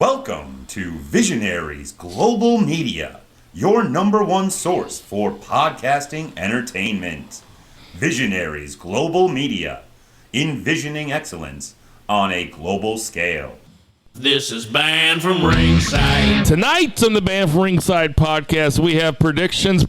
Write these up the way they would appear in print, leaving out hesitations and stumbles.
Welcome to Visionaries Global Media, your number one source for podcasting entertainment. Visionaries Global Media, envisioning excellence on a global scale. This is Banned from Ringside. Tonight on the Banned from Ringside podcast, we have predictions.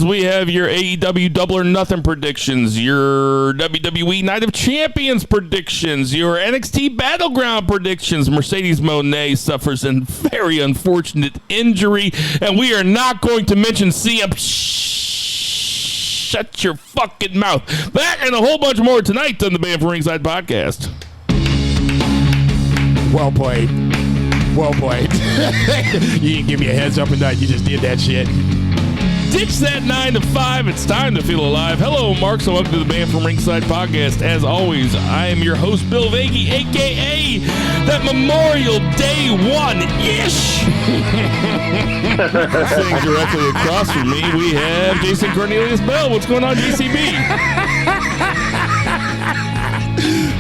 We have your AEW Double or Nothing predictions, your WWE Night of Champions predictions, your NXT Battleground predictions. Mercedes Moné suffers a very unfortunate injury, and we are not going to mention CM. Shut your fucking mouth. That and a whole bunch more tonight on the Banned from Ringside podcast. Well played. Well played. You didn't give me a heads up or nothing. You just did that shit. Ditch that 9 to 5. It's time to feel alive. Hello, Mark. So welcome to the Banned from Ringside podcast. As always, I am your host, Bill Vagey, a.k.a. that Memorial Day 1-ish. Sitting directly across from me, we have Jason Cornelius Bell. What's going on, JCB?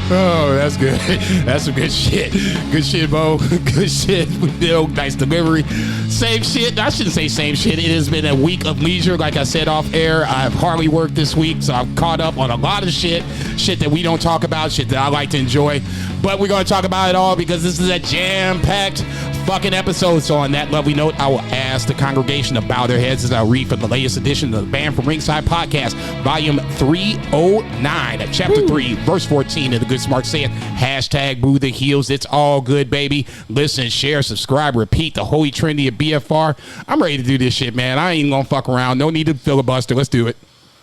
Oh, that's good. That's some good shit. Good shit, Bo. Good shit, Bill. Nice delivery. Same shit. I shouldn't say same shit. It has been a week of leisure, like I said off air. I've hardly worked this week, so I've caught up on a lot of shit that we don't talk about, shit that I like to enjoy. But we're going to talk about it all because this is a jam-packed fucking episode. So on that lovely note, I will ask the congregation to bow their heads as I read from the latest edition of the Banned from Ringside podcast, volume 309, chapter 3, verse 14 of the Good Smart saying, hashtag boo the heels. It's all good, baby. Listen, share, subscribe, repeat the holy trinity of BFR. I'm ready to do this shit, man. I ain't gonna fuck around. No need to filibuster. Let's do it.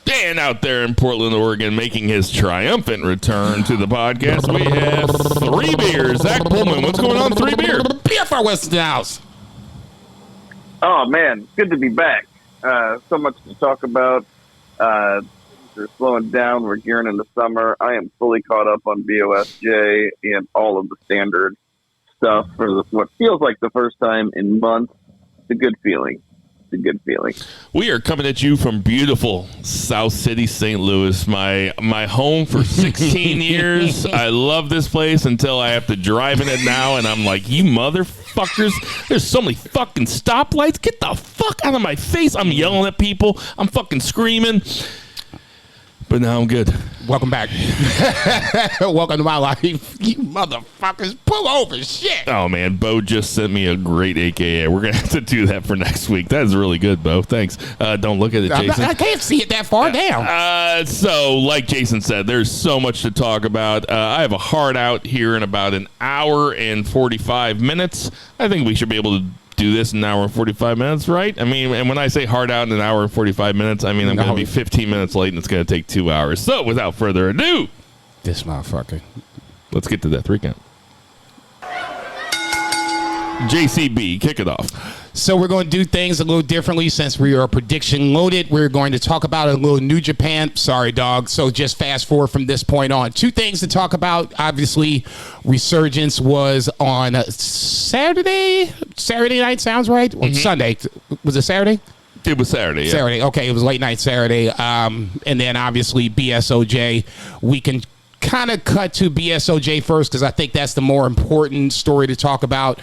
Dan out there in Portland, Oregon, making his triumphant return to the podcast. We have 3 beers. Zach Pullman, what's going on, 3 beer? BFR West House. Oh, man, good to be back. So much to talk about. They're slowing down. We're gearing into summer. I am fully caught up on BOSJ and all of the standard stuff for what feels like the first time in months. It's a good feeling. It's a good feeling. We are coming at you from beautiful South City, St. Louis, my home for 16 years. I love this place until I have to drive in it now, and I'm like, you motherfuckers, there's so many fucking stoplights. Get the fuck out of my face. I'm yelling at people. I'm fucking screaming. But now I'm good. Welcome back. Welcome to my life. You motherfuckers, pull over, shit. Oh, man, Bo just sent me a great AKA. We're going to have to do that for next week. That is really good, Bo. Thanks. Don't look at it, Jason. I can't see it that far down. So, like Jason said, there's so much to talk about. I have a hard out here in about an hour and 45 minutes. I think we should be able to do this in an hour and 45 minutes, right? I mean, and when I say hard out in an hour and 45 minutes, I mean I'm going to be 15 minutes late and it's going to take 2 hours. So without further ado, this motherfucker. Let's get to that 3 count. JCB, kick it off. So we're going to do things a little differently since we are prediction loaded. We're going to talk about a little New Japan. Sorry, dog. So just fast forward from this point on. 2 things to talk about. Obviously, Resurgence was on Saturday night, sounds right? Mm-hmm. Sunday. Was it Saturday? It was Saturday, yeah. Saturday. Okay, it was late night Saturday. And then obviously BSOJ. We can kind of cut to BSOJ first because I think that's the more important story to talk about.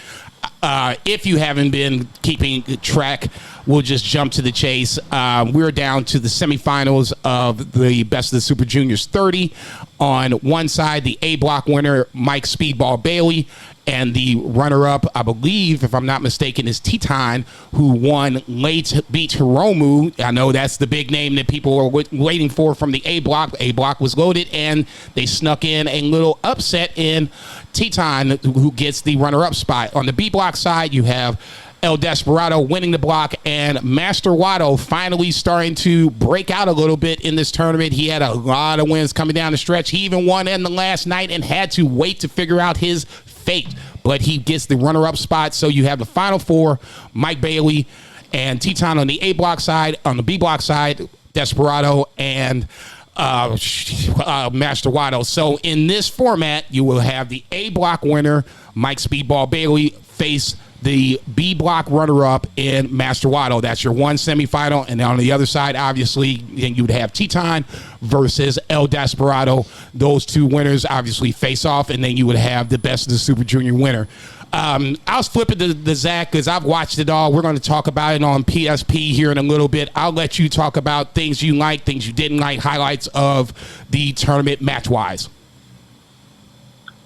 If you haven't been keeping track, we'll just jump to the chase. We're down to the semifinals of the Best of the Super Juniors 30. On one side, the A block winner, Mike Speedball Bailey, and the runner-up, I believe, if I'm not mistaken, is Teton, who won late, beat Hiromu. I know that's the big name that people are waiting for from the A block. A block was loaded, and they snuck in a little upset in Teton, who gets the runner-up spot. On the B block side, you have El Desperado winning the block, and Master Wato finally starting to break out a little bit in this tournament. He had a lot of wins coming down the stretch. He even won in the last night and had to wait to figure out his fate, but he gets the runner-up spot. So you have the final 4, Mike Bailey and Teton on the A block side. On the B block side, Desperado and Master Wato. So in this format, you will have the A block winner, Mike Speedball Bailey, face the B block runner-up in Master Wato. That's your one semifinal. And on the other side, obviously, then you would have Teton versus El Desperado. Those 2 winners obviously face off, and then you would have the Best of the Super Junior winner. I was flipping to Zach because I've watched it all. We're going to talk about it on PSP here in a little bit. I'll let you talk about things you like, things you didn't like, highlights of the tournament match-wise.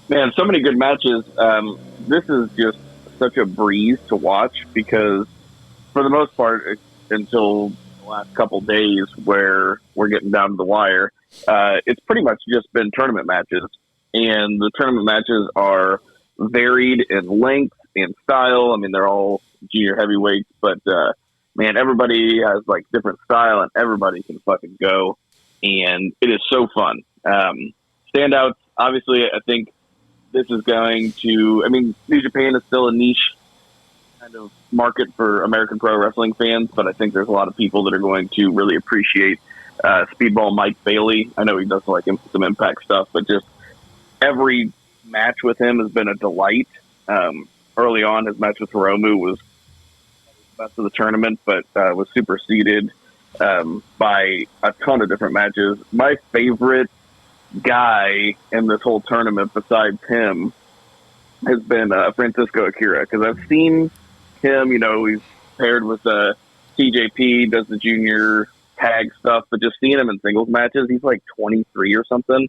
Man, so many good matches. This is just such a breeze to watch because, for the most part, until the last couple days where we're getting down to the wire, it's pretty much just been tournament matches. And the tournament matches are varied in length and style. I mean, they're all junior heavyweights, but, man, everybody has, like, different style, and everybody can fucking go. And it is so fun. Standouts, obviously, I think this is going to, I mean, New Japan is still a niche kind of market for American pro wrestling fans, but I think there's a lot of people that are going to really appreciate Speedball Mike Bailey. I know he does like some Impact stuff, but just every match with him has been a delight. Early on, his match with Hiromu was the best of the tournament, but was superseded by a ton of different matches. My favorite guy in this whole tournament besides him has been Francisco Akira, because I've seen him, you know, he's paired with TJP, does the junior tag stuff, but just seeing him in singles matches, he's like 23 or something.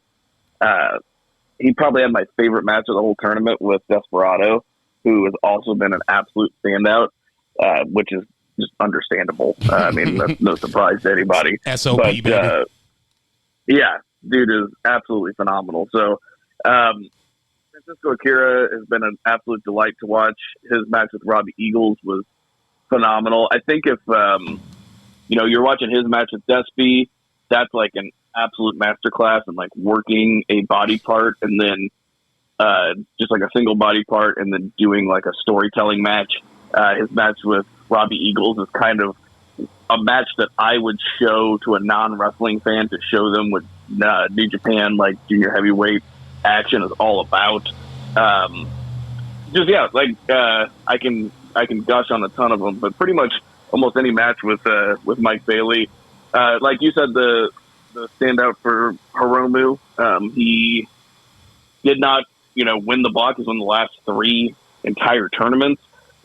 He probably had my favorite match of the whole tournament with Desperado, who has also been an absolute standout, which is just understandable. I mean, that's no surprise to anybody. SOP, but, baby. Yeah, dude is absolutely phenomenal. So, Francisco Akira has been an absolute delight to watch. His match with Robbie Eagles was phenomenal. I think if, you know, you're watching his match with Despy, that's like an absolute masterclass in like working a body part and then just like a single body part and then doing like a storytelling match. His match with Robbie Eagles is kind of a match that I would show to a non-wrestling fan to show them what New Japan, like junior heavyweight action is all about. Just, yeah, like I can gush on a ton of them, but pretty much almost any match with Mike Bailey. Like you said, the standout for Hiromu, he did not, you know, win the block. He's won the last 3 entire tournaments.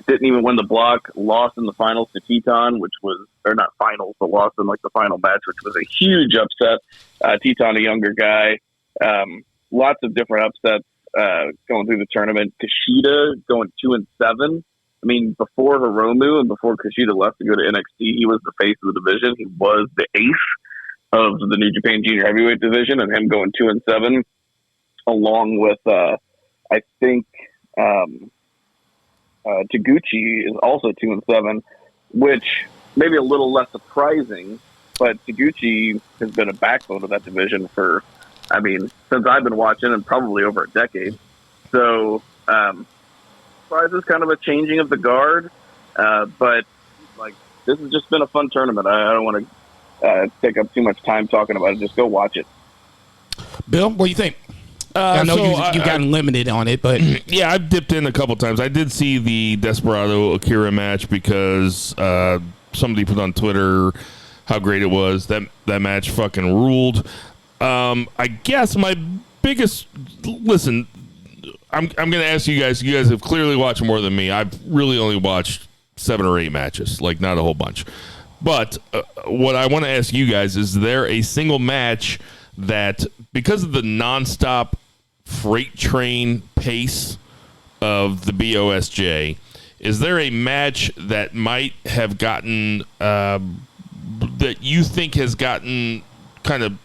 Didn't even win the block, lost in the finals to Teton, which was, or not finals, but lost in like the final match, which was a huge upset. Teton, a younger guy. Lots of different upsets going through the tournament. Kushida going 2-7. I mean, before Hiromu and before Kushida left to go to NXT, he was the face of the division. He was the ace of the New Japan Junior Heavyweight division, and him going 2-7, along with I think Taguchi is also 2-7, which maybe a little less surprising, but Taguchi has been a backbone of that division for, I mean, since I've been watching, and probably over a decade. So, surprise is kind of a changing of the guard, but like this has just been a fun tournament. I don't want to take up too much time talking about it. Just go watch it. Bill, what do you think? I know you've gotten limited on it, but yeah, I've dipped in a couple times. I did see the Desperado Akira match because somebody put on Twitter how great it was. That match fucking ruled. I guess my biggest listen. I'm going to ask you guys. You guys have clearly watched more than me. I've really only watched 7 or 8 matches, like not a whole bunch. But what I want to ask you guys is there a single match that, because of the nonstop freight train pace of the BOSJ, is there a match that might have gotten that you think has gotten kind of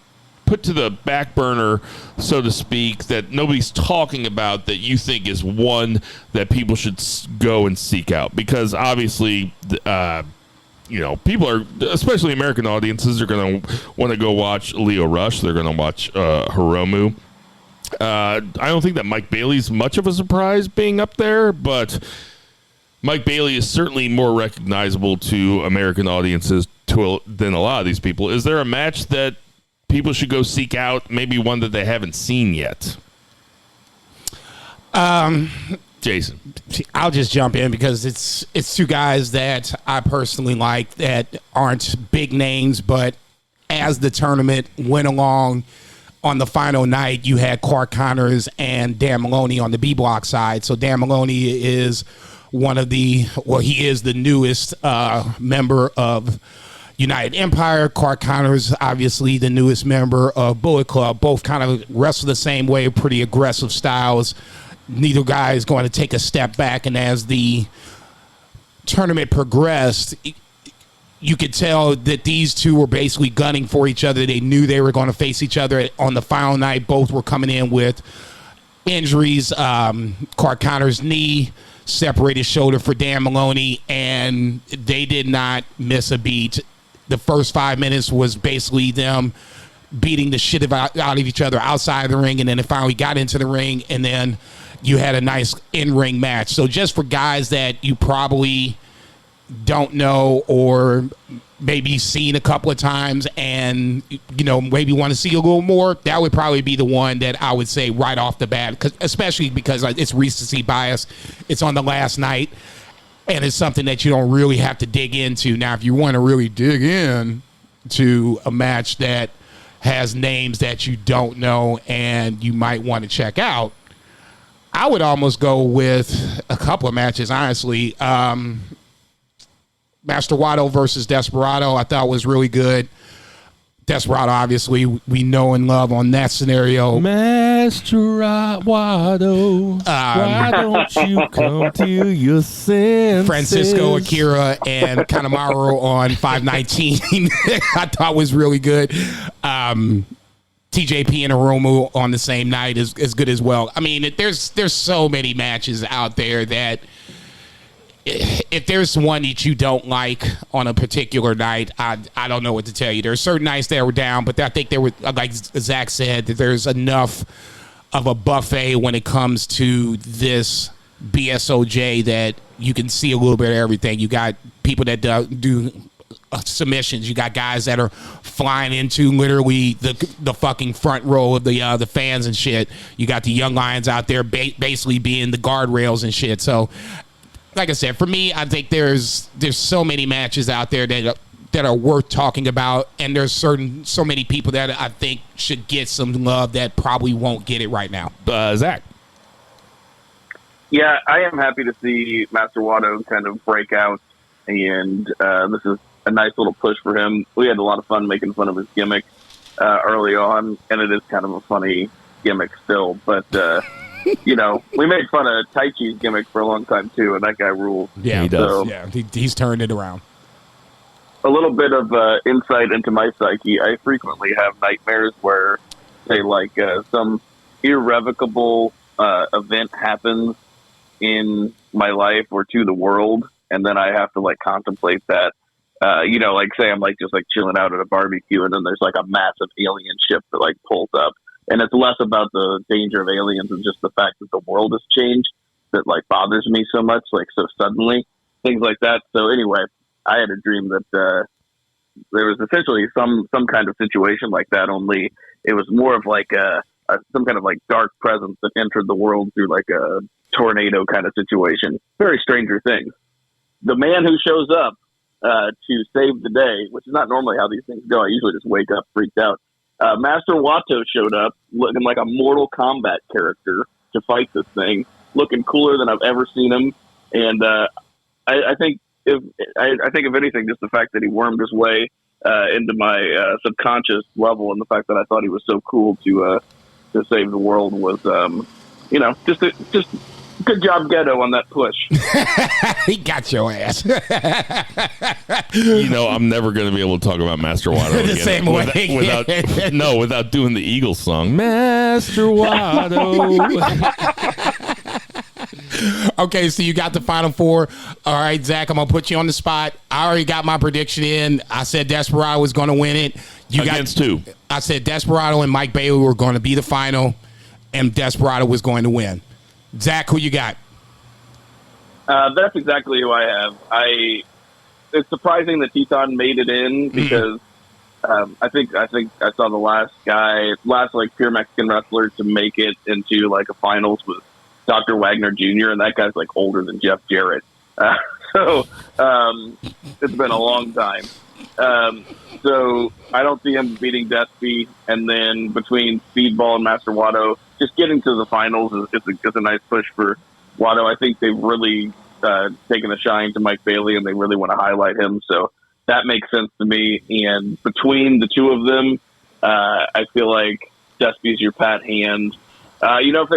put to the back burner, so to speak, that nobody's talking about, that you think is one that people should go and seek out? Because obviously, you know, people are, especially American audiences, are going to want to go watch Leo Rush. They're going to watch Hiromu. I don't think that Mike Bailey's much of a surprise being up there, but Mike Bailey is certainly more recognizable to American audiences than a lot of these people. Is there a match that people should go seek out, maybe one that they haven't seen yet? Jason. I'll just jump in because it's 2 guys that I personally like that aren't big names, but as the tournament went along, on the final night, you had Clark Connors and Dan Maloney on the B Block side. So Dan Maloney is he is the newest member of United Empire. Clark Connors, obviously the newest member of Bullet Club. Both kind of wrestle the same way, pretty aggressive styles. Neither guy is going to take a step back, and as the tournament progressed, you could tell that these two were basically gunning for each other. They knew they were going to face each other on the final night. Both were coming in with injuries. Clark Connors' knee, separated shoulder for Dan Maloney, and they did not miss a beat. The first 5 minutes was basically them beating the shit out of each other outside the ring, and then it finally got into the ring, and then you had a nice in-ring match. So just for guys that you probably don't know or maybe seen a couple of times and, maybe want to see a little more, that would probably be the one that I would say right off the bat, especially because it's recency bias. It's on the last night, and it's something that you don't really have to dig into. Now, if you want to really dig in to a match that has names that you don't know and you might want to check out, I would almost go with a couple of matches, honestly. Master Wato versus Desperado, I thought was really good. Desperado, obviously, we know and love on that scenario. Master Wato, why don't you come to your senses? Francisco Akira and Kanemaru on 519, I thought was really good. TJP and Hiromu on the same night is good as well. I mean, there's so many matches out there that if there's one that you don't like on a particular night, I don't know what to tell you. There are certain nights that were down, but I think there were, like Zach said, that there's enough of a buffet when it comes to this BSOJ that you can see a little bit of everything. You got people that do submissions. You got guys that are flying into literally the fucking front row of the fans and shit. You got the Young Lions out there basically being the guardrails and shit. So, like I said, for me, I think there's so many matches out there that are worth talking about, and there's so many people that I think should get some love that probably won't get it right now. Zach. Yeah, I am happy to see Master Wato kind of break out, and this is a nice little push for him. We had a lot of fun making fun of his gimmick early on, and it is kind of a funny gimmick still, but we made fun of Tai Chi's gimmick for a long time too, and that guy rules. Yeah, he does. So, yeah, he's turned it around. A little bit of insight into my psyche. I frequently have nightmares where, say, like some irrevocable event happens in my life or to the world, and then I have to like contemplate that. Like say I'm like just like chilling out at a barbecue, and then there's like a massive alien ship that like pulls up. And it's less about the danger of aliens and just the fact that the world has changed that like bothers me so much, like so suddenly, things like that. So anyway, I had a dream that there was essentially some kind of situation like that, only it was more of like some kind of like dark presence that entered the world through like a tornado kind of situation. Very Stranger Things. The man who shows up to save the day, which is not normally how these things go. I usually just wake up freaked out. Master Wato showed up looking like a Mortal Kombat character to fight this thing, looking cooler than I've ever seen him. And I think if anything, just the fact that he wormed his way into my subconscious level, and the fact that I thought he was so cool to save the world was, just good job, Ghetto, on that push. He got your ass. I'm never going to be able to talk about Master Wato the again same way. without doing the Eagles song. Master Wato. Okay, so you got the final four. All right, Zach, I'm going to put you on the spot. I already got my prediction in. I said Desperado was going to win it. Against two. I said Desperado and Mike Bailey were going to be the final, and Desperado was going to win. Zach, who you got? That's exactly who I have. It's surprising that Teton made it in because I think I saw the last like pure Mexican wrestler to make it into like a finals was Dr. Wagner Jr., and that guy's like older than Jeff Jarrett. So it's been a long time. So I don't see him beating Despy. And then between Speedball and Master Watto, just getting to the finals is a nice push for Watto. I think they've really taken a shine to Mike Bailey, and they really want to highlight him. So that makes sense to me. And between the two of them, I feel like Despy's your pat hand. If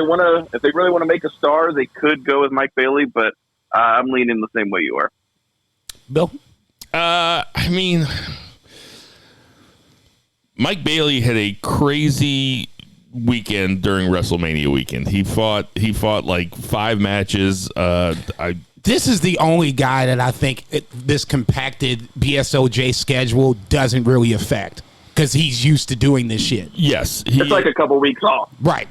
they really want to make a star, they could go with Mike Bailey, but I'm leaning the same way you are. Bill? I mean, Mike Bailey had a crazy weekend during WrestleMania weekend. He fought like 5 matches. This is the only guy that I think this compacted BSOJ schedule doesn't really affect, because he's used to doing this shit. Yes, it's like a couple weeks off. Right.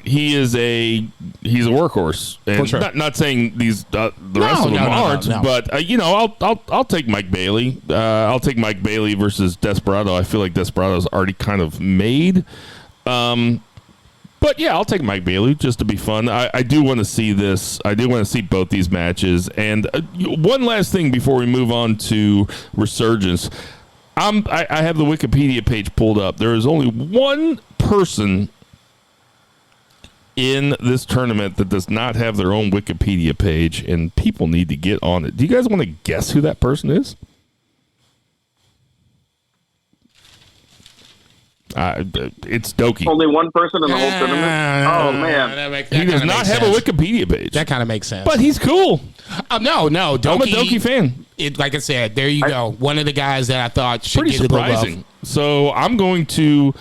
He's a workhorse, and for sure. Not saying these the rest of them aren't, but I'll take Mike Bailey. I'll take Mike Bailey versus Desperado. I feel like Desperado's already kind of made. But yeah, I'll take Mike Bailey just to be fun. I do want to see this. I do want to see both these matches. And one last thing before we move on to Resurgence. I have the Wikipedia page pulled up. There is only one person in this tournament that does not have their own Wikipedia page, and people need to get on it. Do you guys want to guess who that person is? It's Doki. Only one person in the whole tournament? Oh, man. He does not have a Wikipedia page. That kind of makes sense. But he's cool. No. Doki, I'm a Doki fan. Like I said, there you go. One of the guys that I thought should Pretty get surprising. a love. So I'm going to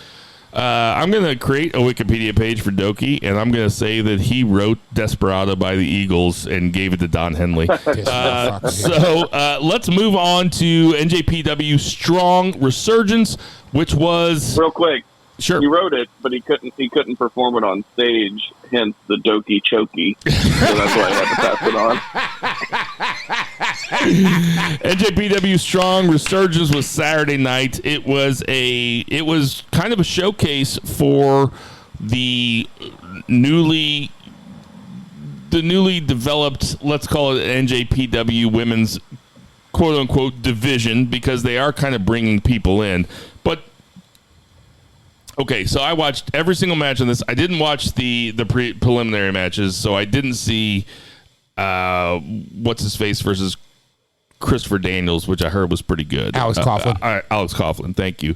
create a Wikipedia page for Doki, and I'm going to say that he wrote Desperado by the Eagles and gave it to Don Henley. So let's move on to NJPW Strong Resurgence, which was real quick. Sure. He wrote it, but he couldn't perform it on stage, hence the Doki Choki. So that's why I had to pass it on. NJPW Strong Resurgence was Saturday night. It was kind of a showcase for the newly developed, let's call it NJPW women's quote unquote division, because they are kind of bringing people in. But okay, so I watched every single match on this. I didn't watch the preliminary matches, so I didn't see what's his face versus Christopher Daniels, which I heard was pretty good. Alex Coughlin. Alex Coughlin, thank you.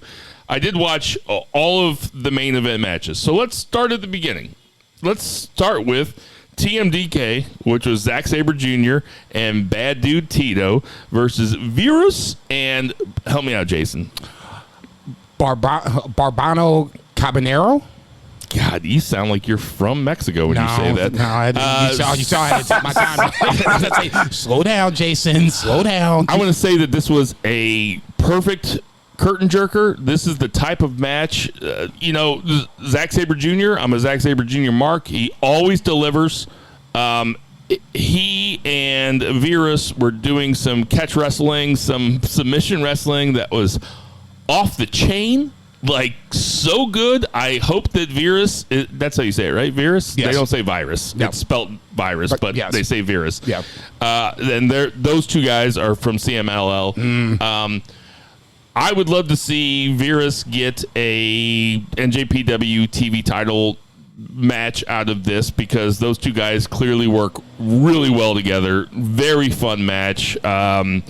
I did watch all of the main event matches. So let's start at the beginning. Let's start with TMDK, which was Zack Sabre Jr. and Bad Dude Tito versus Virus and, help me out, Jason. Barbano Cabanero? God, you sound like you're from Mexico when you say that. No, you saw I had to take my time. Slow down, Jason. Slow down. I want to say that this was a perfect curtain jerker. This is the type of match, Zack Sabre Jr. I'm a Zack Sabre Jr. mark. He always delivers. He and Virus were doing some catch wrestling, some submission wrestling that was off the chain. Like, so good. I hope that Virus, that's how you say it, right? Virus? Yes. They don't say virus. No. It's spelled virus, but yes. they say Virus. Yeah. And those two guys are from CMLL. I would love to see Virus get a NJPW TV title match out of this, because those two guys clearly work really well together. Very fun match. The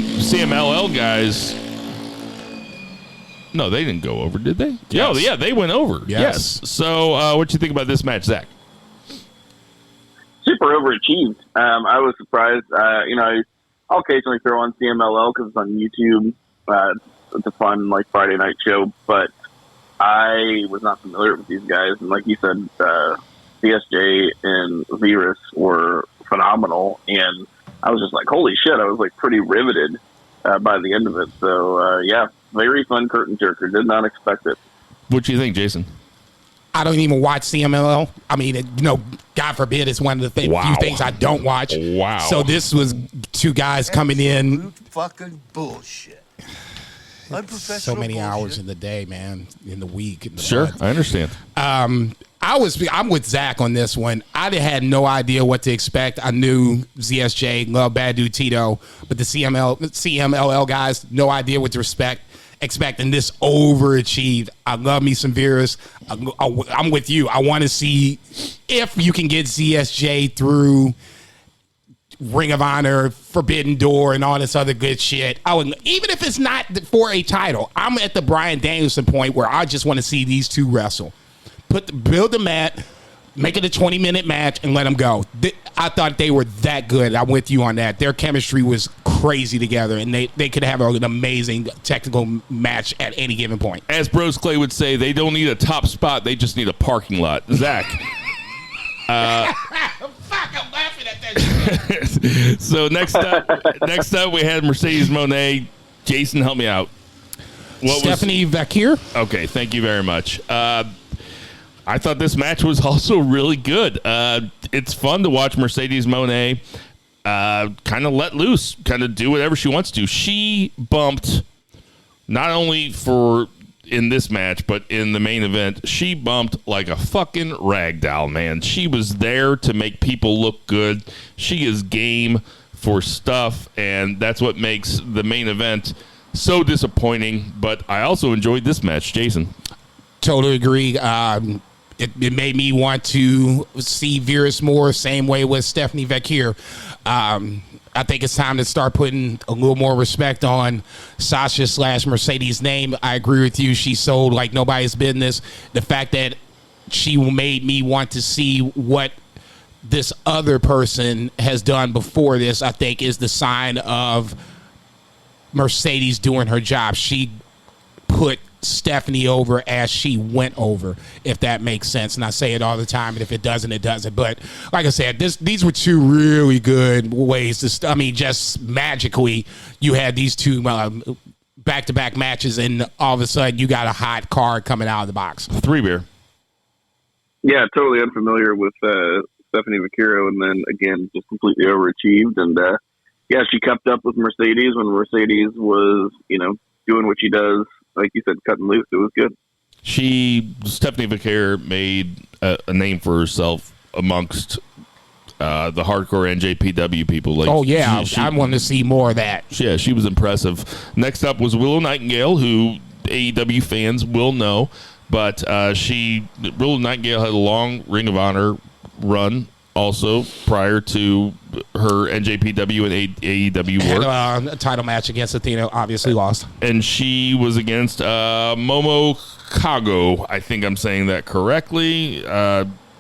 CMLL guys... No, they didn't go over, did they? Yes. Oh, yeah, they went over. Yes. So, what do you think about this match, Zach? Super overachieved. I was surprised. I'll occasionally throw on CMLL because it's on YouTube. It's a fun, Friday night show, but I was not familiar with these guys. And like you said, BSJ and Virus were phenomenal. And I was just like, holy shit. I was pretty riveted by the end of it. So, yeah. Very fun curtain jerker. Did not expect it. What do you think, Jason? I don't even watch CMLL. I mean, God forbid, it's one of the few things I don't watch. Wow. So this was two guys coming in. Fucking bullshit. So many hours in the day, man, in the week. In the Sure, month. I understand. I'm with Zach on this one. I had no idea what to expect. I knew ZSJ, love Bad Dude Tito, but the CMLL guys, no idea what to expect. And this overachieved. I love me some Virus. I'm with you. I want to see if you can get ZSJ through Ring of Honor, Forbidden Door, and all this other good shit. Even if it's not for a title, I'm at the Bryan Danielson point where I just want to see these two wrestle. Build the mat, make it a 20-minute match, and let them go. I thought they were that good. I'm with you on that. Their chemistry was crazy together, and they could have an amazing technical match at any given point. As Bros Clay would say, they don't need a top spot. They just need a parking lot. Zach. Fuck, I'm laughing at that shit. So next up, we had Mercedes Moné. Jason, help me out. Stephanie Vakir. Okay, thank you very much. I thought this match was also really good. It's fun to watch Mercedes Moné kind of let loose, kind of do whatever she wants to. She bumped, not only for in this match, but in the main event, she bumped like a fucking ragdoll, man. She was there to make people look good. She is game for stuff, and that's what makes the main event so disappointing. But I also enjoyed this match, Jason. Totally agree. It made me want to see Virus more, same way with Stephanie Vakir. I think it's time to start putting a little more respect on Sasha/Mercedes' name. I agree with you. She sold like nobody's business. The fact that she made me want to see what this other person has done before this, I think, is the sign of Mercedes doing her job. She put Stephanie over as she went over, if that makes sense. And I say it all the time, and if it doesn't, it doesn't. But like I said, these were two really good ways to just magically you had these two back-to-back matches, and all of a sudden you got a hot card coming out of the box. 3-beer. Yeah, totally unfamiliar with Stephanie Vaquero, and then again just completely overachieved. And yeah, she kept up with Mercedes when Mercedes was doing what she does. Like you said, cutting loose. It was good. Stephanie Vaquer made a name for herself amongst the hardcore NJPW people. Like, oh, yeah. I want to see more of that. Yeah, she was impressive. Next up was Willow Nightingale, who AEW fans will know. But Willow Nightingale had a long Ring of Honor run also prior to her NJPW and AEW work. Had a title match against Athena, obviously lost. And she was against Momo Kago. I think I'm saying that correctly.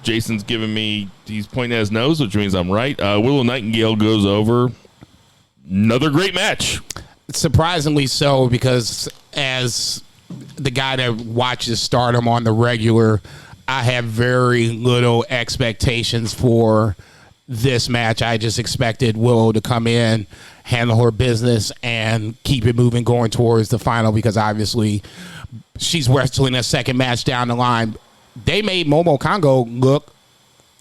Jason's giving me, he's pointing at his nose, which means I'm right. Willow Nightingale goes over. Another great match. Surprisingly so, because as the guy that watches Stardom on the regular, I have very little expectations for this match. I just expected Willow to come in, handle her business, and keep it moving going towards the final, because obviously she's wrestling a second match down the line. They made Momo Congo look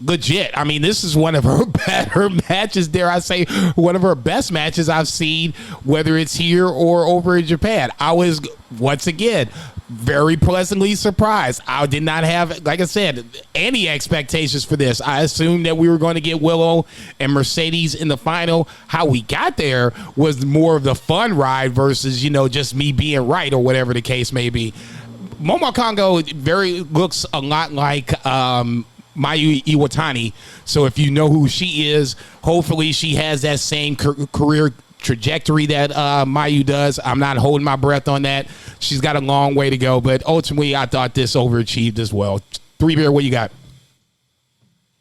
legit. I mean, this is one of her better matches, dare I say, one of her best matches I've seen, whether it's here or over in Japan. I was, once again, very pleasantly surprised. I did not have, like I said, any expectations for this. I assumed that we were going to get Willow and Mercedes in the final. How we got there was more of the fun ride versus, just me being right or whatever the case may be. Momo Congo looks a lot like Mayu Iwatani. So if you know who she is, hopefully she has that same career trajectory that Mayu does. I'm not holding my breath on that. She's got a long way to go, but ultimately I thought this overachieved as well. 3-beer, what you got?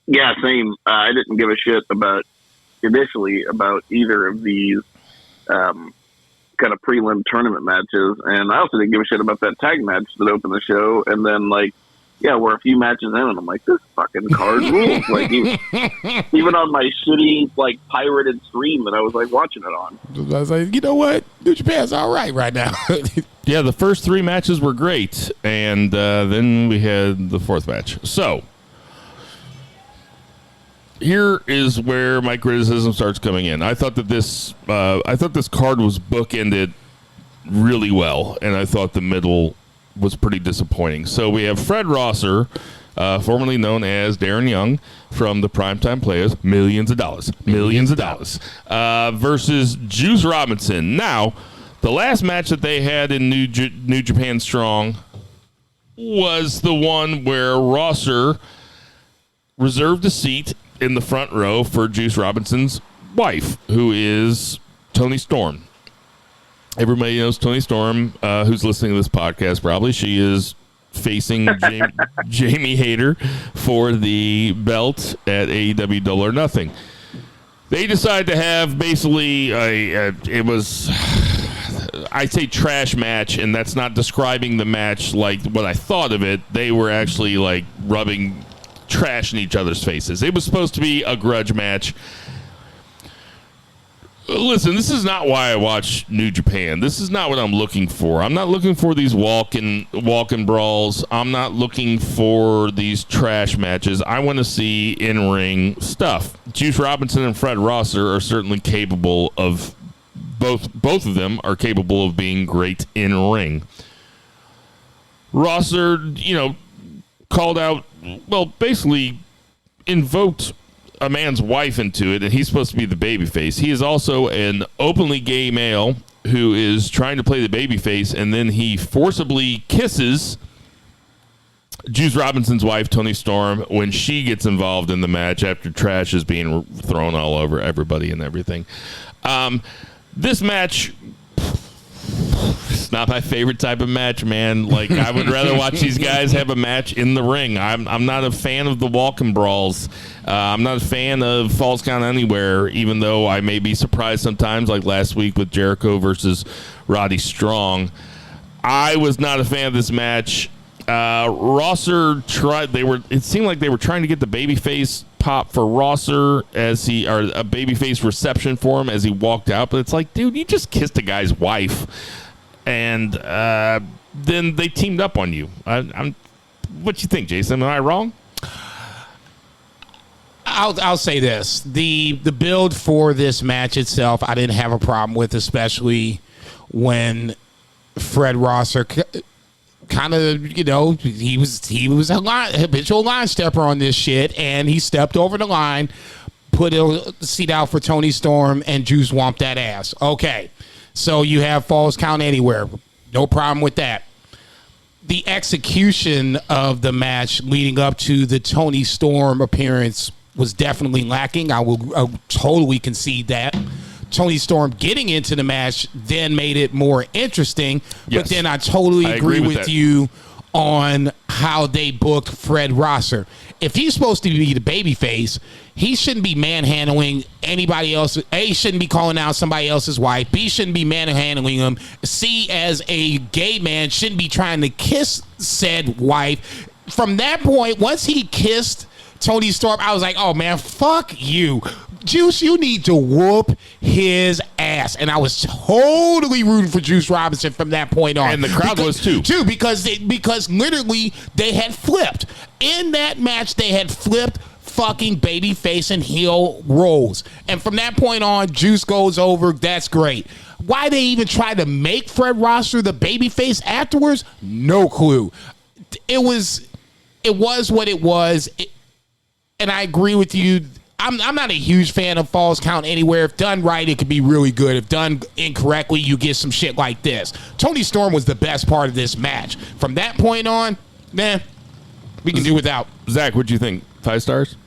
Yeah, same. I didn't give a shit initially about either of these kind of prelim tournament matches, and I also didn't give a shit about that tag match that opened the show. And then we're a few matches in, and I'm like, this fucking card rules. Even on my shitty pirated stream that I was watching it on, I was like, you know what, New Japan's all right now. Yeah, the first 3 matches were great, and then we had the 4th match. So here is where my criticism starts coming in. I thought that this card was bookended really well, and I thought the middle was pretty disappointing. So we have Fred Rosser, formerly known as Darren Young from the Primetime Players, millions of dollars, versus Juice Robinson. Now, the last match that they had in New Japan Strong was the one where Rosser reserved a seat in the front row for Juice Robinson's wife, who is Toni Storm. Everybody knows Toni Storm, who's listening to this podcast probably. She is facing Jamie Hayter for the belt at AEW Double or Nothing. They decided to have basically it was, I'd say, trash match, and that's not describing the match like what I thought of it. They were actually like rubbing trash in each other's faces. It was supposed to be a grudge match. Listen, this is not why I watch New Japan. This is not what I'm looking for. I'm not looking for these walk-in brawls. I'm not looking for these trash matches. I want to see in-ring stuff. Juice Robinson and Fred Rosser are certainly capable of both of them are capable of being great in-ring. Rosser, called out, well, basically invoked a man's wife into it, and he's supposed to be the babyface. He is also an openly gay male who is trying to play the babyface, and then he forcibly kisses Juice Robinson's wife, Toni Storm, when she gets involved in the match after trash is being thrown all over everybody and everything. This match, it's not my favorite type of match, man. Like, I would rather watch these guys have a match in the ring. I'm not a fan of the walk-in brawls. I'm not a fan of Falls Count Anywhere, even though I may be surprised sometimes, like last week with Jericho versus Roddy Strong. I was not a fan of this match. Rosser tried. It seemed like they were trying to get the babyface pop for Rosser or a babyface reception for him as he walked out. But it's like, dude, you just kissed a guy's wife, and then they teamed up on you. What you think, Jason? Am I wrong? I'll say this: the build for this match itself, I didn't have a problem with, especially when Fred Rosser kind of, he was a habitual line stepper on this shit, and he stepped over the line, put a seat out for Toni Storm, and Juice whomped that ass. Okay, so you have Falls Count Anywhere. No problem with that. The execution of the match leading up to the Toni Storm appearance was definitely lacking. I will totally concede that. Toni Storm getting into the match then made it more interesting. Yes. But then I totally agree with you on how they booked Fred Rosser. If he's supposed to be the babyface, he shouldn't be manhandling anybody else. A, he shouldn't be calling out somebody else's wife. B, shouldn't be manhandling him. C, as a gay man, shouldn't be trying to kiss said wife. From that point, once he kissed Toni Storm, I was like, oh man, fuck you. Juice, you need to whoop his ass. And I was totally rooting for Juice Robinson from that point on. And the crowd was too. Because literally they had flipped. In that match, they had flipped fucking babyface and heel roles. And from that point on, Juice goes over. That's great. Why they even tried to make Fred Rosser the babyface afterwards? No clue. It was what it was. And I agree with you. I'm not a huge fan of Falls Count Anywhere. If done right, it could be really good. If done incorrectly, you get some shit like this. Toni Storm was the best part of this match. From that point on, man, we can do without. Zach, what'd you think? 5 stars?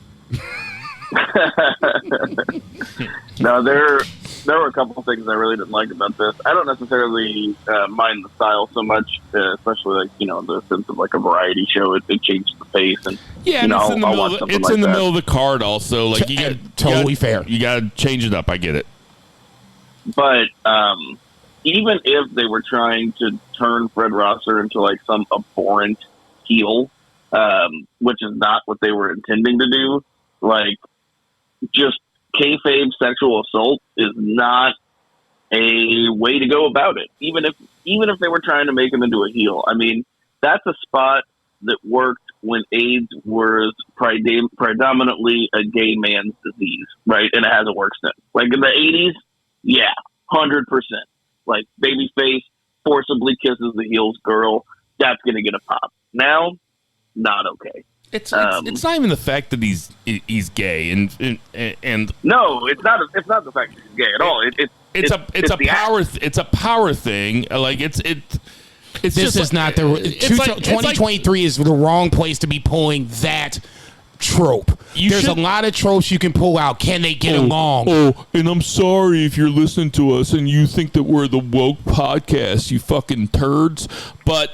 No, there were a couple of things I really didn't like about this. I don't necessarily mind the style so much, especially the sense of like a variety show. It changes the pace, and yeah, and it's in the middle of the card. Also, like fair. You got to change it up. I get it. But even if they were trying to turn Fred Rosser into like some abhorrent heel, which is not what they were intending to do, like just kayfabe sexual assault is not a way to go about it. Even if they were trying to make him into a heel, I mean, that's a spot that worked when AIDS was predominantly a gay man's disease, right? And it hasn't worked since. Like in the 80s, yeah, 100%. Like babyface, forcibly kisses the heels girl, that's going to get a pop. Now, not okay. It's not even the fact that he's gay and no, it's not the fact that he's gay at all. It's a power thing. Like it's this just is not the 2023 is the wrong place to be pulling that trope. There's a lot of tropes you can pull out. Can they get along? Oh, and I'm sorry if you're listening to us and you think that we're the woke podcast, you fucking turds. But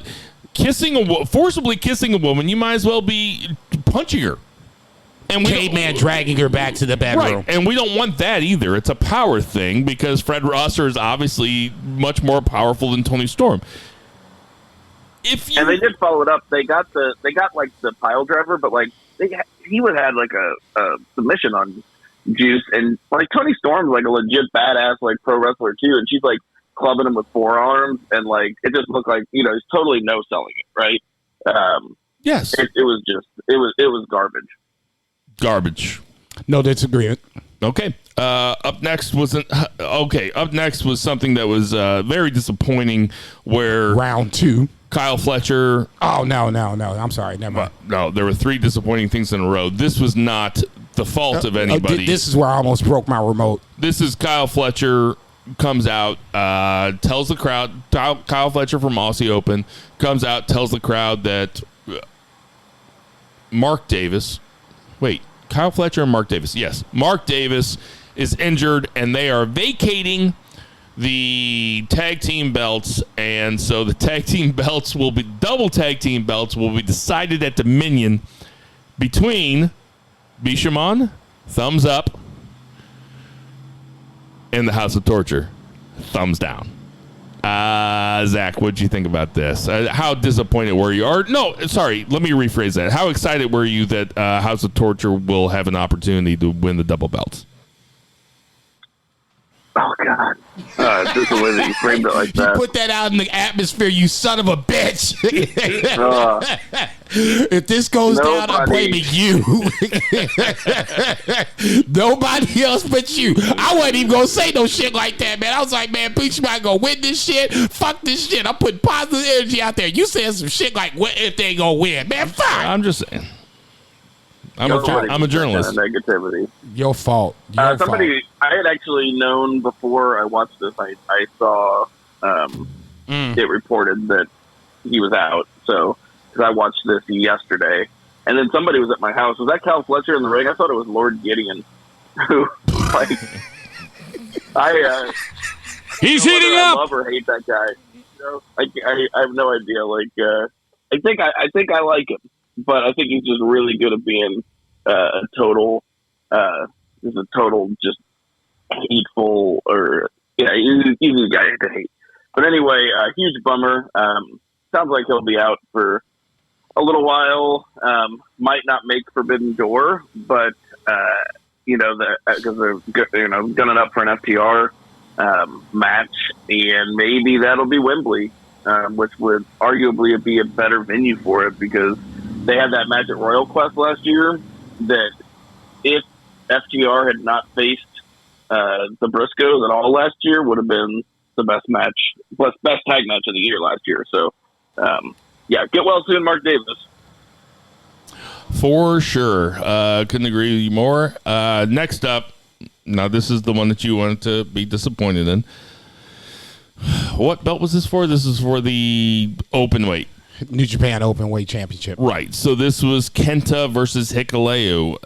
forcibly kissing a woman, you might as well be punching her. And Caveman dragging her back to the bedroom. Right, and we don't want that either. It's a power thing because Fred Rosser is obviously much more powerful than Tony Storm. And they did follow it up. They got like the pile driver, but like he would have had like a submission on Juice, and like Tony Storm's like a legit badass like pro wrestler too, and she's like clubbing him with forearms, and like it just looked like he's totally no selling it, right? Yes, it was garbage. No disagreement. Okay. Up next was something that was very disappointing. Where round 2. Kyle Fletcher. Oh, no. I'm sorry. Never mind. No, there were 3 disappointing things in a row. This was not the fault of anybody. This is where I almost broke my remote. This is Kyle Fletcher comes out, tells the crowd, Kyle Fletcher from Aussie Open comes out, tells the crowd that Kyle Fletcher and Mark Davis. Yes, Mark Davis is injured, and they are vacating the tag team belts, and so the double tag team belts will be decided at Dominion between Bishamon, thumbs up, and the House of Torture, thumbs down. Zach, what'd you think about this? How disappointed were you? Let me rephrase that. How excited were you that House of Torture will have an opportunity to win the double belts? Oh, God. Just the way that you framed it like that. You put that out in the atmosphere, you son of a bitch. If this goes down, I'm blaming you. Nobody else but you. I wasn't even going to say no shit like that, man. I was like, man, Peach might go win this shit. Fuck this shit. I'm putting positive energy out there. You said some shit like, what if they going to win? Man, fuck. I'm just saying. I'm a journalist. Negativity. Your fault. I had actually known before I watched this. I saw it reported that he was out. So, because I watched this yesterday, and then somebody was at my house. Was that Cal Fletcher in the ring? I thought it was Lord Gideon. Who, like, he's heating up. I love or hate that guy. I have no idea. Like, I think I like him. But I think he's just really good at being a total just hateful, or he's a guy to hate. But anyway, huge bummer. Sounds like he'll be out for a little while. Might not make Forbidden Door, but because they're gunning up for an FTR match, and maybe that'll be Wembley, which would arguably be a better venue for it because they had that match at Royal Quest last year that if FTR had not faced the Briscoes at all last year would have been the best tag match of the year last year. So, get well soon, Mark Davis. For sure. Couldn't agree with you more. Next up, now this is the one that you wanted to be disappointed in. What belt was this for? This is for the open weight. New Japan Openweight Championship. Right. So this was Kenta versus Hikuleo.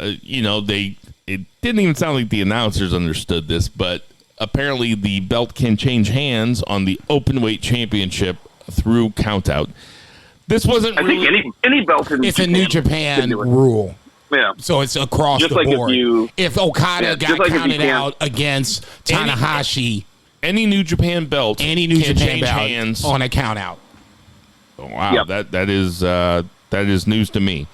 It didn't even sound like the announcers understood this, but apparently the belt can change hands on the Openweight Championship through countout. This wasn't. I think any belt in it's Japan, a New Japan rule. Yeah. So it's across just the like board. If Okada got counted out against Tanahashi, any New Japan belt, can change hands on a countout. Oh, wow, yep. That is news to me.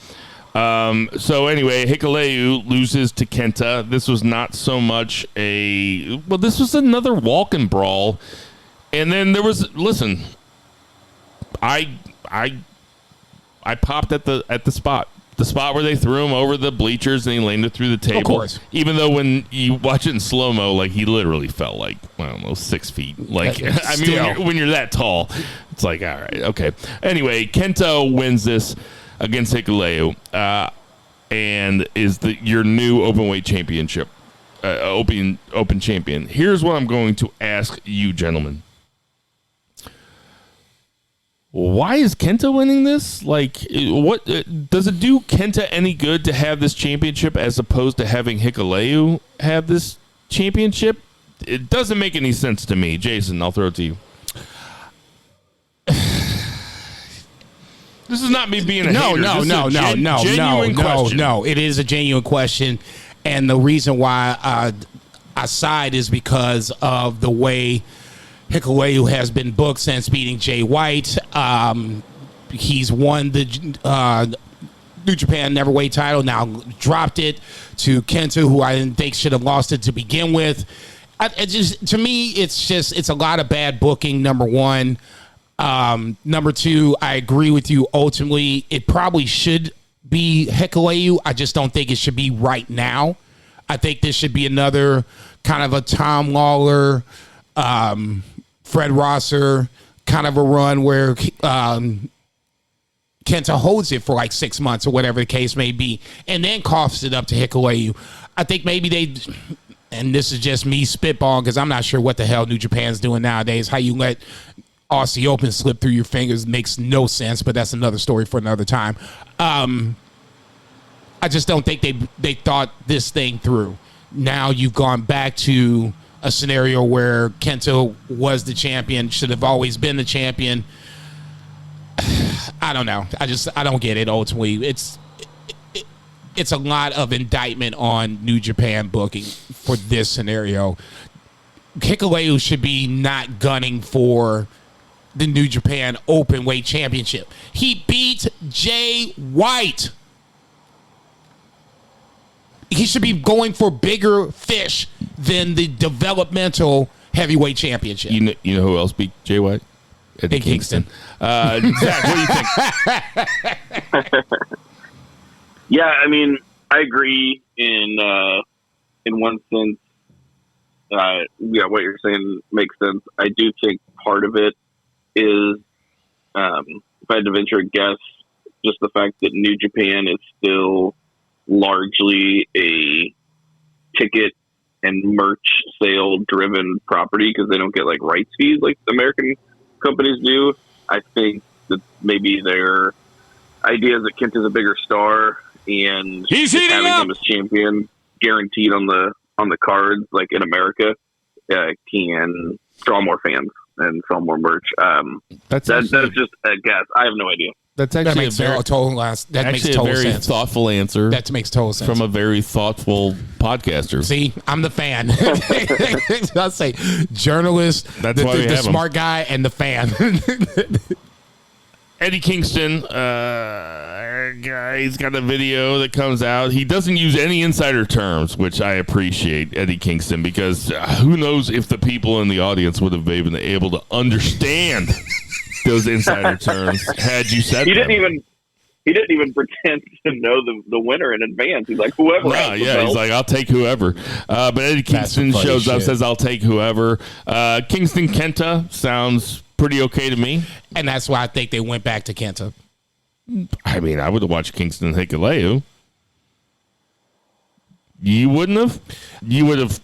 So anyway, Hikuleo loses to Kenta. This was not so much this was another walk and brawl. And then there was I popped at the spot. The spot where they threw him over the bleachers and he landed through the table. Of course. Even though when you watch it in slow-mo, like, he literally fell, like, I don't know, 6 feet. Like, I mean, when you're that tall, it's like, all right, okay. Anyway, Kento wins this against Hikuleo and is your new openweight championship, open champion. Here's what I'm going to ask you, gentlemen. Why is Kenta winning this? Like, what does it do Kenta any good to have this championship as opposed to having Hikuleo have this championship? It doesn't make any sense to me. Jason, I'll throw it to you. This is not me being a hater. No. It is a genuine question, and the reason why I side is because of the way Hikuleo has been booked since beating Jay White. He's won the New Japan Neverweight title, now dropped it to Kenta, who I didn't think should have lost it to begin with. To me, it's a lot of bad booking, number one. Number two, I agree with you. Ultimately, it probably should be Hikuleo. I just don't think it should be right now. I think this should be another kind of a Tom Lawler, Fred Rosser kind of a run where Kenta holds it for like 6 months or whatever the case may be, and then coughs it up to Hikuleo. I think maybe and this is just me spitballing because I'm not sure what the hell New Japan's doing nowadays. How you let Aussie Open slip through your fingers makes no sense, but that's another story for another time. I just don't think they thought this thing through. Now you've gone back to a scenario where Kento was the champion, should have always been the champion. I don't know. I don't get it. Ultimately, it's a lot of indictment on New Japan booking for this scenario. Hikuleo should be not gunning for the New Japan Openweight Championship. He beat Jay White. He should be going for bigger fish than the developmental heavyweight championship. You know who else beat Jay White? Eddie Kingston. Zach, what do you think? Yeah, I mean, I agree in one sense. What you're saying makes sense. I do think part of it is, if I had to venture a guess, just the fact that New Japan is still largely a ticket and merch sale driven property because they don't get like rights fees like American companies do. I think that maybe their idea is that Kenta's a bigger star and having him as champion guaranteed on the cards like in America can draw more fans and sell more merch. That's just a guess. I have no idea. That's actually makes total sense. Thoughtful answer. That makes total sense from a very thoughtful podcaster. See, I'm the fan. I'll say journalist, that's why the smart guy, and the fan. Eddie Kingston, he's got a video that comes out. He doesn't use any insider terms, which I appreciate, Eddie Kingston, because who knows if the people in the audience would have been able to understand those insider terms had you said He didn't even pretend to know the winner in advance. He's like, whoever. He's like, I'll take whoever. But Eddie Kingston shows up, says, I'll take whoever. Kingston Kenta sounds pretty okay to me. And that's why I think they went back to Kenta. I mean, I would have watched Kingston Hikuleo. You wouldn't have? You would have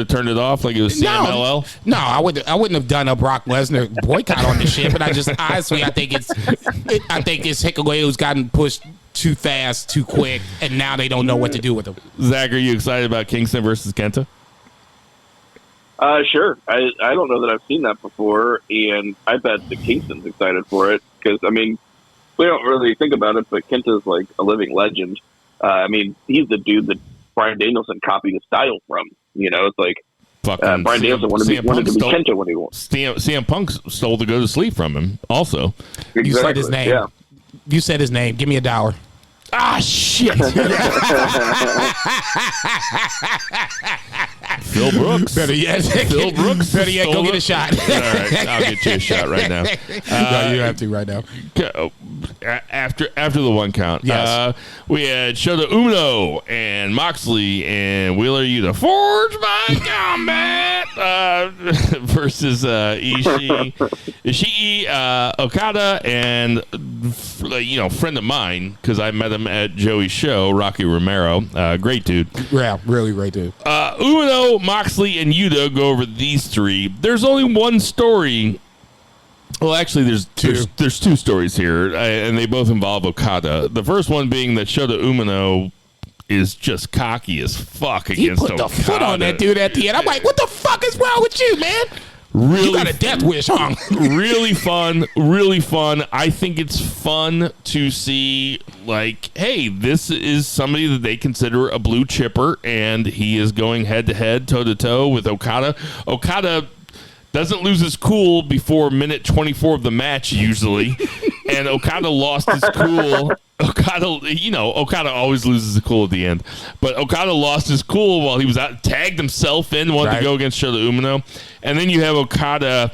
turned it off like it was CMLL? No, I wouldn't have done a Brock Lesnar boycott on this shit, but I think it's Hikuleo's gotten pushed too fast, too quick, and now they don't know what to do with him. Zach, are you excited about Kingston versus Kenta? Sure. I don't know that I've seen that before, and I bet that Kingston's excited for it, because, I mean, we don't really think about it, but Kenta's like a living legend. I mean, he's the dude that Bryan Danielson copied his style from. You know, it's like Bryan Danielson wanted to be Kenta when he won. CM Punk stole the go to sleep from him. Also, exactly. You said his name. Yeah. You said his name. Give me $1. Ah, shit. Phil Brooks. Better yet. Phil Brooks. Better yet, go get a shot. All right, I'll get you a shot right now. No, you don't have to right now. after the one count. Yes. We had Shota Umino and Moxley and Wheeler Yuta. Forged by Combat versus Ishii, Okada, and friend of mine because I met him at Joey's show, Rocky Romero. Great dude. Yeah, really great dude. Umino, Moxley, and Yuta go over these three. There's only one story. Well, actually, there's two stories here, and they both involve Okada. The first one being that Shota Umino is just cocky as fuck against Okada. He put the foot on that dude at the end. I'm like, what the fuck is wrong with you, man? Really, you got a death wish, huh? Really fun. I think it's fun to see, like, hey, this is somebody that they consider a blue chipper, and he is going head-to-head, toe-to-toe with Okada. Okada doesn't lose his cool before minute 24 of the match, usually, and Okada lost his cool. Okada always loses the cool at the end, but Okada lost his cool while he was out, tagged himself in, wanted to go against Shota Umino, and then you have Okada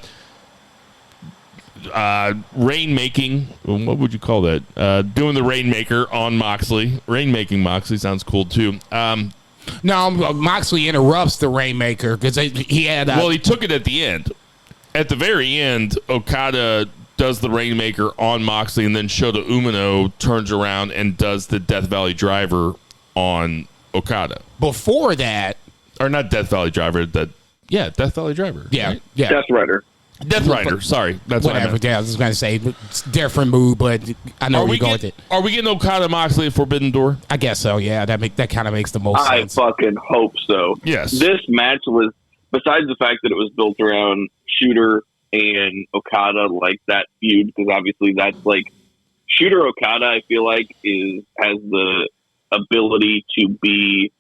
rainmaking. What would you call that? Doing the rainmaker on Moxley. Rainmaking Moxley sounds cool too. No, Moxley interrupts the rainmaker because he had. Well, he took it at the end. At the very end, Okada does the rainmaker on Moxley, and then Shota Umino turns around and does the Death Valley Driver on Okada. Before that, or not Death Valley Driver, Death Valley Driver. Yeah, right? yeah. Death Rider. Death Rider. Sorry, that's whatever. What I meant. Yeah, I was going to say it's different move, but I know where you're going with it. Are we getting Okada Moxley at Forbidden Door? I guess so. Yeah, that kind of makes the most sense. I fucking hope so. Yes. This match was, besides the fact that it was built around Shooter and Okada, like that feud, because obviously that's like Shooter Okada. I feel like has the ability to be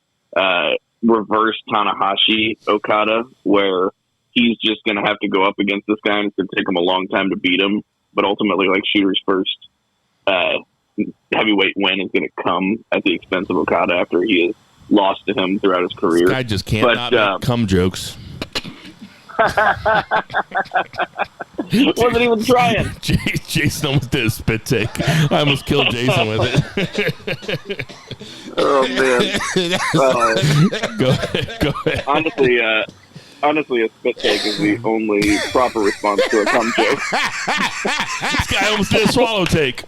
reverse Tanahashi Okada, where he's just going to have to go up against this guy, and it's going to take him a long time to beat him. But ultimately, like, Shooter's first heavyweight win is going to come at the expense of Okada after he has lost to him throughout his career. This guy just can't not make cum jokes. Wasn't even trying. Jason almost did a spit take. I almost killed Jason with it. Oh, man. Go ahead. Honestly, a spit take is the only proper response to a cum joke. This guy almost did a swallow take.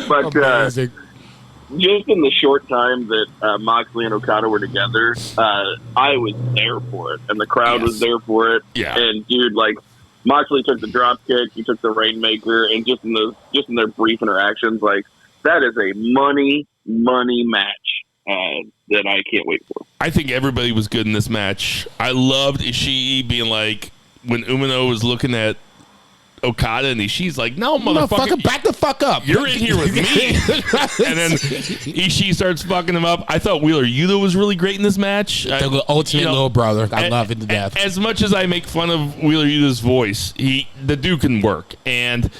But just in the short time that Moxley and Okada were together, I was there for it, and the crowd was there for it. Yeah. And dude, like, Moxley took the drop kick, he took the rainmaker, and just in their brief interactions, like, that is a money match. That I can't wait for. I think everybody was good in this match. I loved Ishii being like, when Umino was looking at Okada, and Ishii's like, no, motherfucker, back the fuck up. You're in here with me. And then Ishii starts fucking him up. I thought Wheeler Yuta was really great in this match. The ultimate little brother. I love it to death. As much as I make fun of Wheeler Yuta's voice, the dude can work. And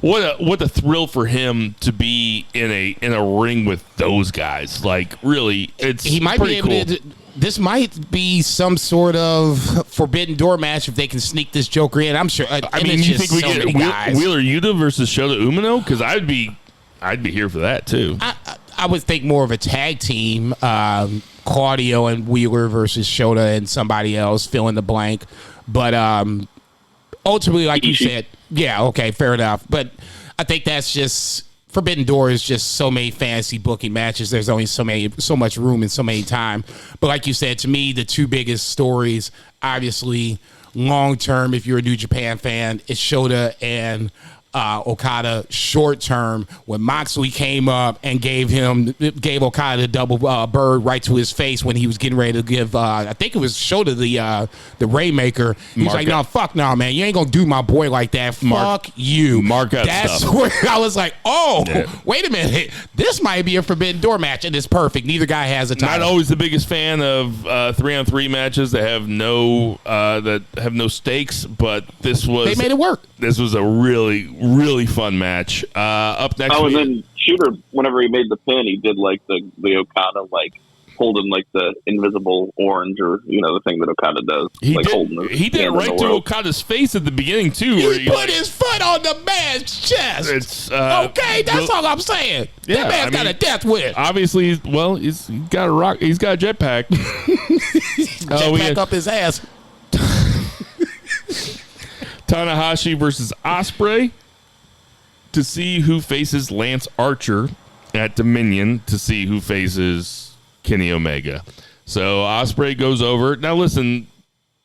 what a thrill for him to be in a ring with those guys. Like, really, he might be able to. This might be some sort of Forbidden Door match if they can sneak this Joker in. I'm sure. I mean, you think we get Wheeler Yuta versus Shota Umino? Because I'd be here for that too. I would think more of a tag team, Claudio and Wheeler versus Shota and somebody else, fill in the blank. But ultimately, like you said, yeah, okay, fair enough. But I think that's just Forbidden Door is just so many fantasy booking matches. There's only so much room and so many time. But like you said, to me, the two biggest stories, obviously, long term, if you're a New Japan fan, it's Shota and Okada. Short term, when Moxley came up and gave Okada the double bird right to his face when he was getting ready to give I think it was Shota the Rainmaker. He was like, no, fuck no, man, you ain't gonna do my boy like that. Fuck you. That's where I was like, wait a minute, this might be a Forbidden Door match, and it's perfect. Neither guy has a title. Not always the biggest fan of 3-on-3 matches that have no stakes, but they made it work. This was a really fun match. Up next, and then Shooter, whenever he made the pin, he did like the Okada like holding like the invisible orange, or the thing that Okada does. He did it hand right in the to world. Okada's face at the beginning too. Where He put his foot on the man's chest. It's okay, that's all I'm saying. Yeah, that man's got a death wish. Obviously, well, he's got a rock. He's got a jetpack. Jetpack up his ass. Tanahashi versus Ospreay to see who faces Lance Archer at Dominion to see who faces Kenny Omega. So Ospreay goes over. Now listen,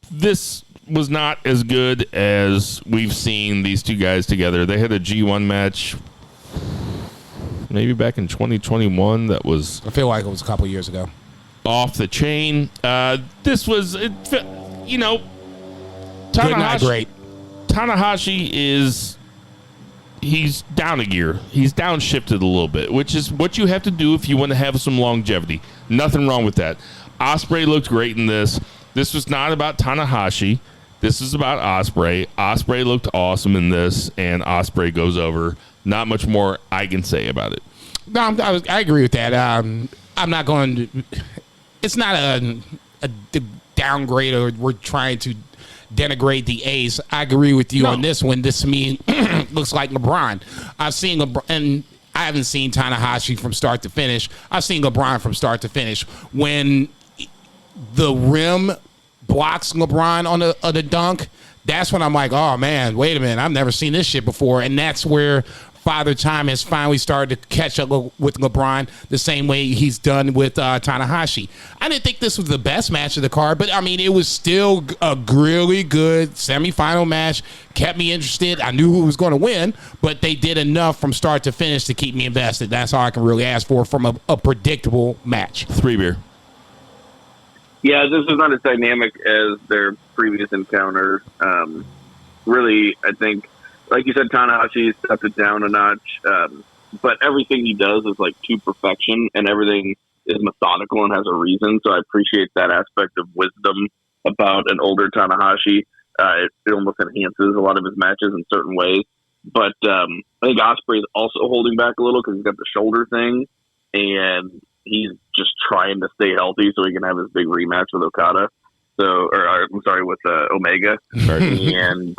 this was not as good as we've seen these two guys together. They had a G1 match maybe back in 2021 that was, I feel like it was a couple years ago, off the chain. This was, good, not great. Tanahashi he's down a gear. He's downshifted a little bit, which is what you have to do if you want to have some longevity. Nothing wrong with that. Ospreay looked great in this. This was not about Tanahashi. This is about Ospreay. Ospreay looked awesome in this, and Ospreay goes over. Not much more I can say about it. No, I agree with that. I'm not going to. It's not a downgrade, or we're trying to denigrate the Ace. I agree with you on this one. This to me looks like LeBron. I've seen LeBron, and I haven't seen Tanahashi from start to finish. I've seen LeBron from start to finish. When the rim blocks LeBron on the dunk, that's when I'm like, oh man, wait a minute, I've never seen this shit before. And that's where Father Time has finally started to catch up with LeBron the same way he's done with Tanahashi. I didn't think this was the best match of the card, but I mean, it was still a really good semifinal match. Kept me interested. I knew who was going to win, but they did enough from start to finish to keep me invested. That's all I can really ask for from a predictable match. 3 beer. Yeah, this is not as dynamic as their previous encounter. Really, I think, like you said, Tanahashi stepped it down a notch, but everything he does is like to perfection, and everything is methodical and has a reason. So I appreciate that aspect of wisdom about an older Tanahashi. It almost enhances a lot of his matches in certain ways. But I think Ospreay is also holding back a little because he's got the shoulder thing, and he's just trying to stay healthy so he can have his big rematch with Okada. With Omega. And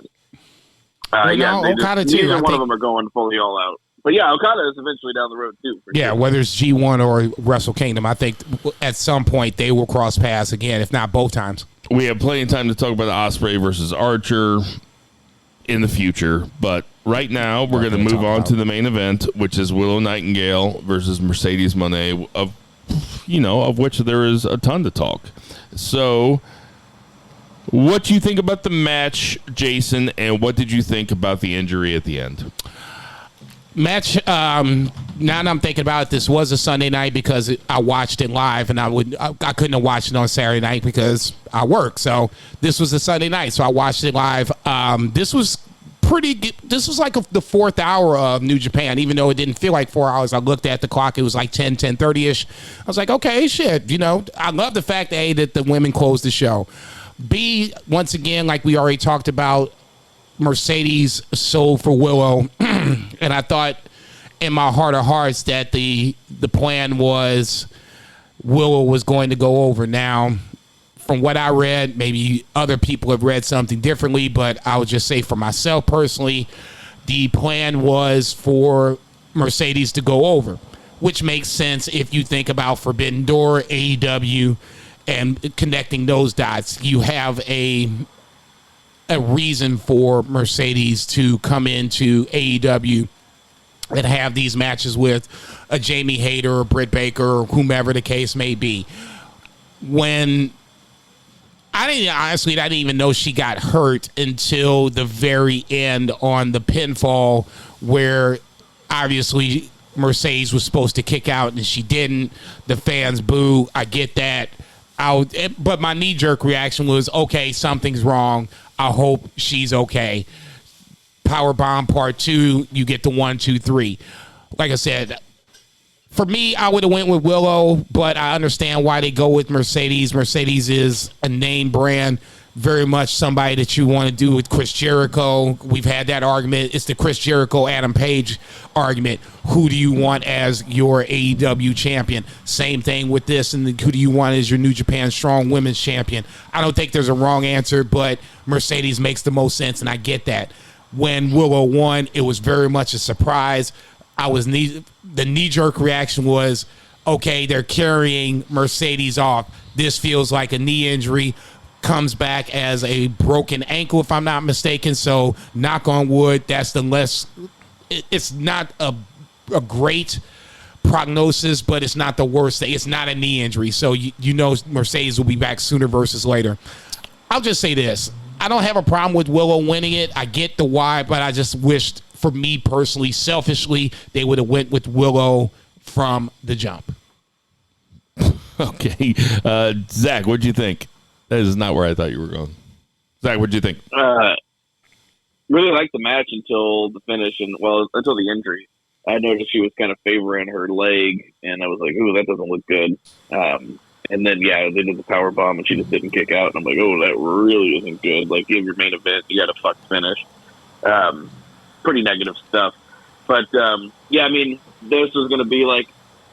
neither one of them are going fully all out. But yeah, Okada is eventually down the road too. Yeah, sure. Whether it's G1 or Wrestle Kingdom, I think at some point they will cross paths again, if not both times. We have plenty of time to talk about Ospreay versus Archer in the future, but right now we're going to move on to the main event, which is Willow Nightingale versus Mercedes Moné, of which there is a ton to talk. So, what do you think about the match, Jason, and what did you think about the injury at the end? Match, now that I'm thinking about it, this was a Sunday night because I watched it live, and I couldn't have watched it on Saturday night because I work. So this was a Sunday night, so I watched it live. This was pretty good. This was like the 4th hour of New Japan, even though it didn't feel like 4 hours. I looked at the clock, it was like 10:30ish. I was like, okay, shit, I love the fact that the women closed the show. B, once again, like we already talked about, Mercedes sold for Willow, and I thought in my heart of hearts that the plan was Willow was going to go over. Now, from what I read, maybe other people have read something differently, but I would just say for myself personally, the plan was for Mercedes to go over, which makes sense if you think about Forbidden Door, AEW, and connecting those dots. You have a reason for Mercedes to come into AEW and have these matches with a Jamie Hayter or Britt Baker or whomever the case may be. When I didn't even know she got hurt until the very end on the pinfall, where obviously Mercedes was supposed to kick out and she didn't. The fans boo. I get that. But my knee-jerk reaction was, okay, something's wrong. I hope she's okay. Powerbomb part 2, you get the 1, 2, 3. Like I said, for me, I would have went with Willow, but I understand why they go with Mercedes. Mercedes is a name brand. very much somebody that you want to do with Chris Jericho. We've had that argument. It's the Chris Jericho, Adam Page argument. Who do you want as your AEW champion? Same thing with this. And who do you want as your New Japan Strong Women's champion? I don't think there's a wrong answer, but Mercedes makes the most sense, and I get that. When Willow won, it was very much a surprise. The knee-jerk reaction was, okay, they're carrying Mercedes off. This feels like a knee injury. Comes back as a broken ankle, if I'm not mistaken. So, knock on wood, that's the less. It's not a great prognosis, but it's not the worst thing. It's not a knee injury. So, you know Mercedes will be back sooner versus later. I'll just say this. I don't have a problem with Willow winning it. I get the why, but I just wished, for me personally, selfishly, they would have went with Willow from the jump. Okay. Zach, what'd you think? That is not where I thought you were going. Zach, what'd you think? Really liked the match until the finish, until the injury. I noticed she was kind of favoring her leg, and I was like, ooh, that doesn't look good. And then, they did the power bomb, and she just didn't kick out. And I'm like, oh, that really isn't good. Like, you have your main event, you got a fucked finish. Pretty negative stuff. But, this was going to be like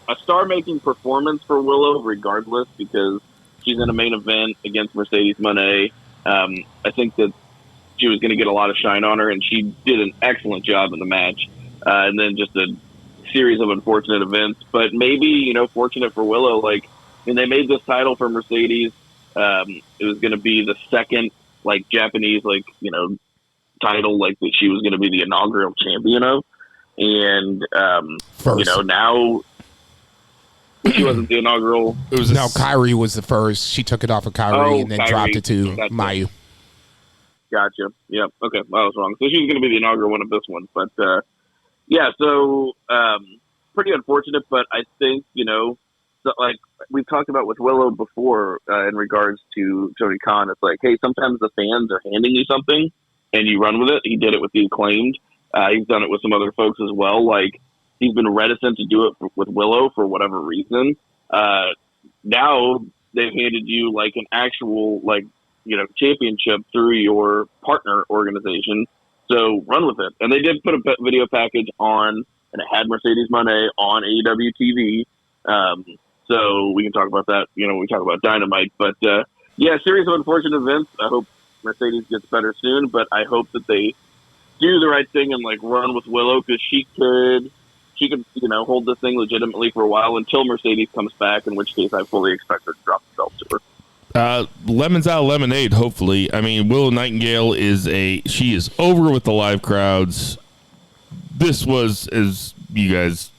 a star-making performance for Willow, regardless, because she's in a main event against Mercedes Moné. I think that she was going to get a lot of shine on her, and she did an excellent job in the match. And then just a series of unfortunate events. But maybe, fortunate for Willow, when they made this title for Mercedes, it was going to be the second, Japanese, title, that she was going to be the inaugural champion of. And, now she wasn't the inaugural. Kyrie was the first. She took it off of Kyrie and then dropped it to Mayu. Gotcha. Yep. Okay. Well, I was wrong. So she was going to be the inaugural one of this one. But, pretty unfortunate. But I think, we've talked about with Willow before in regards to Tony Khan, it's like, hey, sometimes the fans are handing you something and you run with it. He did it with the Acclaimed. He's done it with some other folks as well. He's been reticent to do it with Willow for whatever reason. Now they've handed you an actual championship through your partner organization. So run with it. And they did put a video package on, and it had Mercedes Moné on AEW TV. So we can talk about that, when we talk about Dynamite. But a series of unfortunate events. I hope Mercedes gets better soon, but I hope that they do the right thing and run with Willow, because she could hold this thing legitimately for a while until Mercedes comes back, in which case I fully expect her to drop the belt to her. Lemons out of lemonade, hopefully. I mean, Willow Nightingale she is over with the live crowds. This was, as you guys,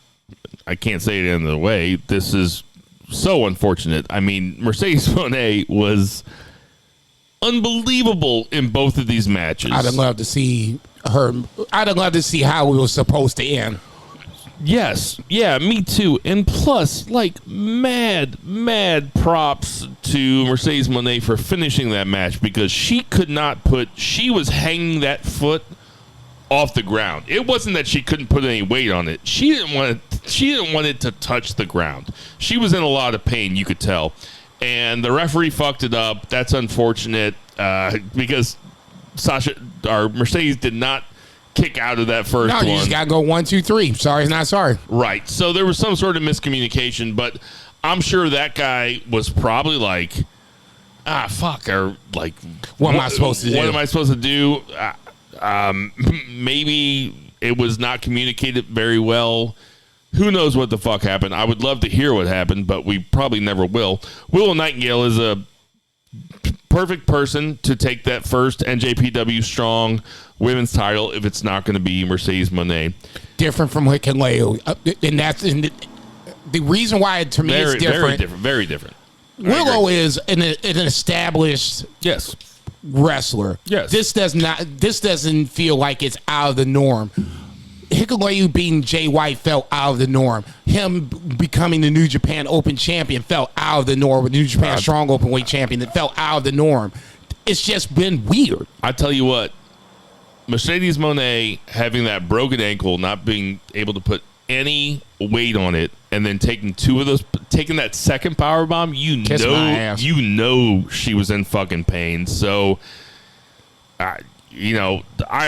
I can't say it any other way, this is so unfortunate. I mean, Mercedes Moné was unbelievable in both of these matches. I'd love to see her. I'd love to see how it was supposed to end. Yes. Yeah, me too. And plus, mad props to Mercedes Moné for finishing that match, because she was hanging that foot off the ground. It wasn't that she couldn't put any weight on it. She didn't want it to touch the ground. She was in a lot of pain, you could tell. And the referee fucked it up. That's unfortunate, because Mercedes did not kick out of that first one. No, you just got to go 1, 2, 3. Sorry is not sorry. Right. So there was some sort of miscommunication, but I'm sure that guy was probably fuck, or what am I supposed to do? What am I supposed to do? Maybe it was not communicated very well. Who knows what the fuck happened? I would love to hear what happened, but we probably never will. Willow Nightingale is a perfect person to take that first NJPW Strong Women's title if it's not going to be Mercedes Moné. Different from Hikuleo. And that's the reason why, to me, it's different. Very different. Willow is an established wrestler. Yes. This doesn't feel like it's out of the norm. Hikuleo beating Jay White felt out of the norm. Him becoming the New Japan Open Champion felt out of the norm. With New Japan Strong Openweight Champion, that felt out of the norm. It's just been weird. I tell you what, Mercedes Moné having that broken ankle, not being able to put any weight on it, and then taking that second power bomb, you know she was in fucking pain. So, I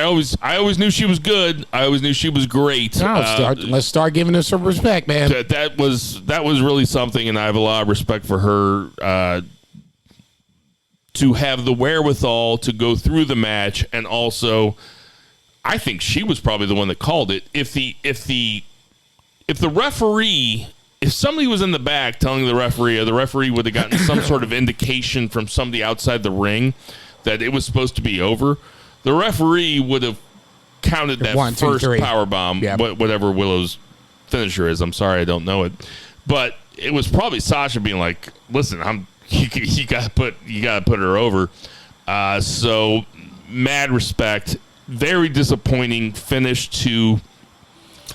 always knew she was good. I always knew she was great. Let's start giving her some respect, man. That was really something, and I have a lot of respect for her to have the wherewithal to go through the match, and also, I think she was probably the one that called it. If the referee, if somebody was in the back telling the referee, or the referee would have gotten some sort of indication from somebody outside the ring that it was supposed to be over, the referee would have counted that 1, 2, first 3 power bomb, yep. Whatever Willow's finisher is. I'm sorry, I don't know it, but it was probably Sasha being like, "Listen, you gotta put her over." So mad respect. Very disappointing finish to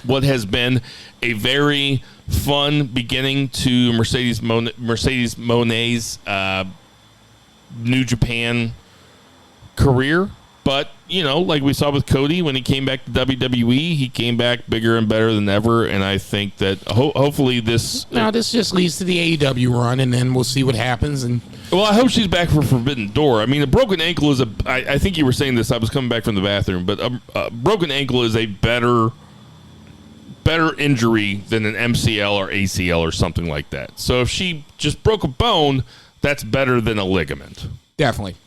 what has been a very fun beginning to Mercedes Moné's New Japan career. But, like we saw with Cody when he came back to WWE, he came back bigger and better than ever. And I think that hopefully this... Now, this just leads to the AEW run, and then we'll see what happens. And well, I hope she's back for Forbidden Door. I mean, a broken ankle is I think you were saying this. I was coming back from the bathroom. But a broken ankle is a better injury than an MCL or ACL or something like that. So if she just broke a bone, that's better than a ligament. Definitely.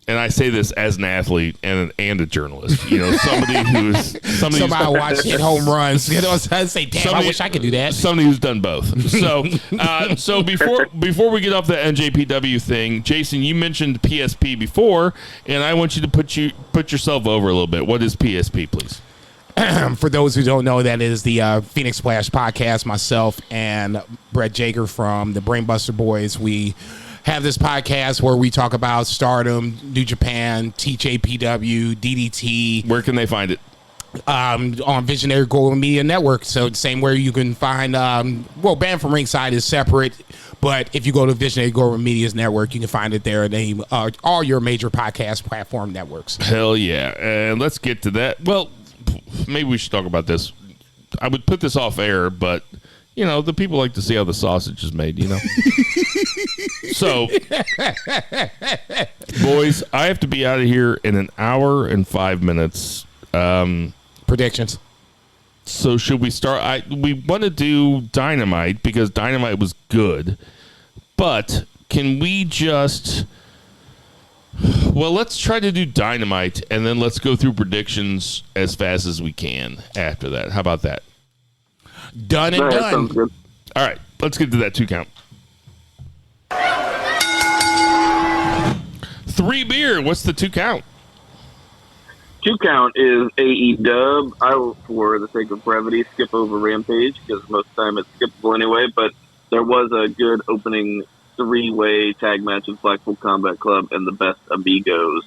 And I say this as an athlete and a journalist. Somebody watch hit home runs. I say, damn, I wish I could do that. Somebody who's done both. So before we get off the NJPW thing, Jason, you mentioned PSP before, and I want you to put yourself over a little bit. What is PSP, please? For those who don't know, that is the Phoenix Splash podcast. Myself and Brett Jager from the Brainbuster Boys. We have this podcast where we talk about Stardom, New Japan, TJPW, DDT. Where can they find it? On Visionary Global Media Network. So same where you can find, Banned from Ringside is separate, but if you go to Visionary Global Media's network, you can find it there. They all your major podcast platform networks. Hell yeah. And let's get to that. Well, maybe we should talk about this. I would put this off air, but the people like to see how the sausage is made, So, boys, I have to be out of here in an hour and 5 minutes. Predictions. So should we start? We want to do Dynamite because Dynamite was good, but can we just... Well, let's try to do Dynamite, and then let's go through predictions as fast as we can after that. How about that? Done and done. Sounds good. All right, let's get to that 2 count. 3 beer. What's the 2 count? 2 count is AEW. I will, for the sake of brevity, skip over Rampage because most of the time it's skippable anyway. But there was a good opening 3-way tag match with Blackpool Combat Club and the Best Amigos,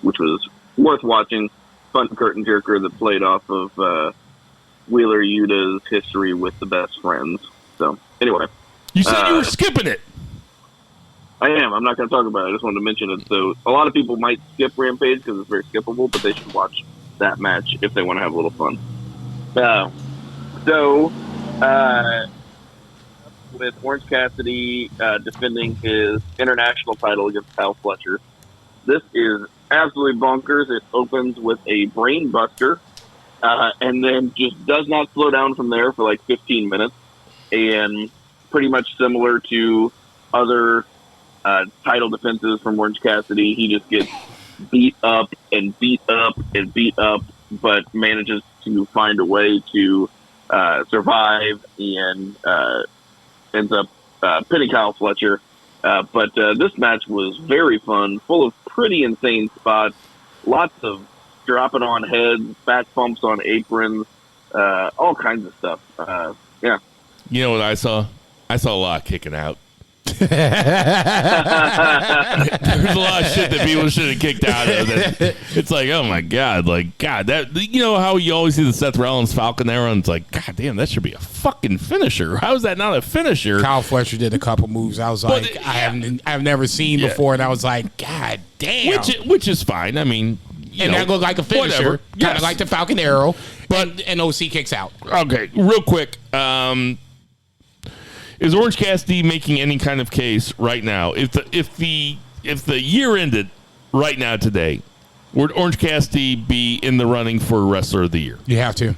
which was worth watching. Fun curtain jerker that played off of Wheeler Yuta's history with the Best Friends. So anyway, you said you were skipping it. I am. I'm not going to talk about it. I just wanted to mention it. So a lot of people might skip Rampage because it's very skippable, but they should watch that match if they want to have a little fun. With Orange Cassidy defending his international title against Kyle Fletcher, this is absolutely bonkers. It opens with a brain buster and then just does not slow down from there for like 15 minutes. And pretty much similar to other title defenses from Orange Cassidy, he just gets beat up and beat up and beat up, but manages to find a way to survive and ends up pinning Kyle Fletcher. But this match was very fun, full of pretty insane spots, lots of dropping on heads, back bumps on aprons, all kinds of stuff. Yeah. You know what I saw? I saw a lot of kicking out. There's a lot of shit that people should have kicked out of. It's like, oh my god, that how you always see the Seth Rollins Falcon Arrow, and it's like, god damn, that should be a fucking finisher. How is that not a finisher? Kyle Fletcher did a couple moves. I was like, I've never seen before, and I was like, god damn, which is fine. I mean, that looked like a finisher, kind of like the Falcon Arrow. and OC kicks out. Okay, real quick. Is Orange Cassidy making any kind of case right now? If the year ended right now today, would Orange Cassidy be in the running for Wrestler of the Year? You have to.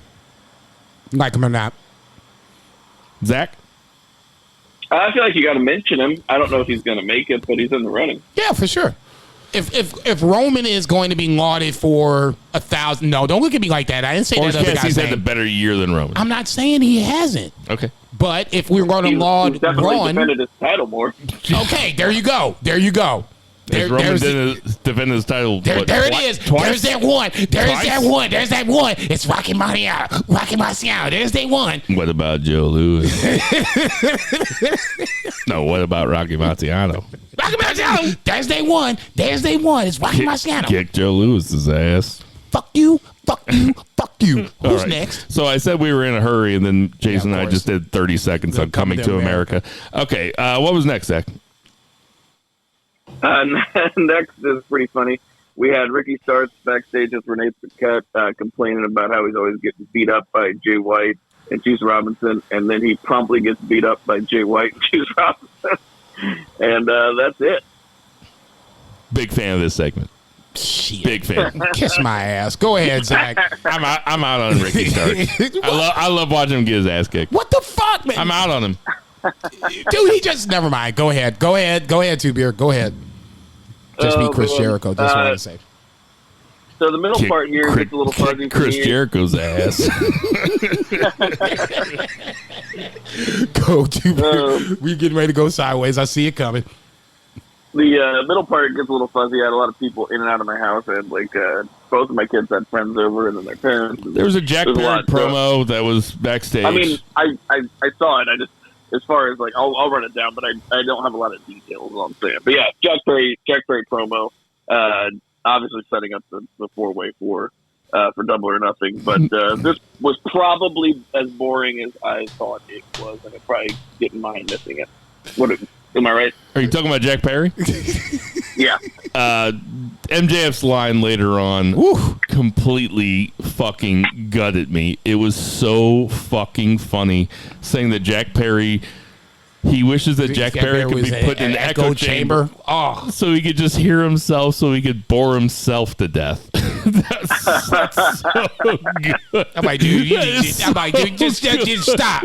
Like him or not. Zach? I feel like you got to mention him. I don't know if he's going to make it, but he's in the running. Yeah, for sure. If Roman is going to be lauded for 1,000, no, don't look at me like that. I didn't say Orange that. Cassidy's had a better year than Roman. I'm not saying he hasn't. Okay. But if we're going to laud he's definitely Braun, defended his title more. okay, there you go. There you go. Roman defended his title. There it is. Twice? There's that one. There's that one. It's Rocky Marciano. There's that one. What about Joe Louis? No, what about Rocky Marciano? Rocky Marciano. There's that one. It's Rocky Marciano. Kick Joe Louis's ass. Fuck you. Who's right. next? So I said we were in a hurry, and then Jason and I just did 30 seconds on Coming to America. Okay, what was next, Zach? Next is pretty funny. We had Ricky Starks backstage with Renee Paquette complaining about how he's always getting beat up by Jay White and Juice Robinson, and then he promptly gets beat up by Jay White and Juice Robinson. And that's it. Big fan of this segment. Shit. Big fan. Kiss my ass. Go ahead, Zach. I'm out on Ricky Starks. I love watching him get his ass kicked. What the fuck, man? I'm out on him. Dude, he just never mind. Go ahead, Two Beer. Go ahead. Just be Chris Jericho. Just wanted to say. So the middle part here gets a little fuzzy for Chris me. Jericho's ass. Go, Two Beer. We're getting ready to go sideways. I see it coming. The middle part gets a little fuzzy. I had a lot of people in and out of my house. I had both of my kids had friends over, and then their parents. There was a Jack Perry promo that was backstage. I mean, I saw it. I just, as far as I'll run it down, but I don't have a lot of details on saying. But yeah, Jack Perry promo, obviously setting up the 4-way for Double or Nothing. But this was probably as boring as I thought it was, and I probably didn't mind missing it. Am I right? Are you talking about Jack Perry? Yeah. MJF's line later on completely fucking gutted me. It was so fucking funny, saying that Jack Perry, he wishes that Jack Perry could be put in an echo chamber. Oh, so he could just hear himself, so he could bore himself to death. that's so good. I'm like, dude, just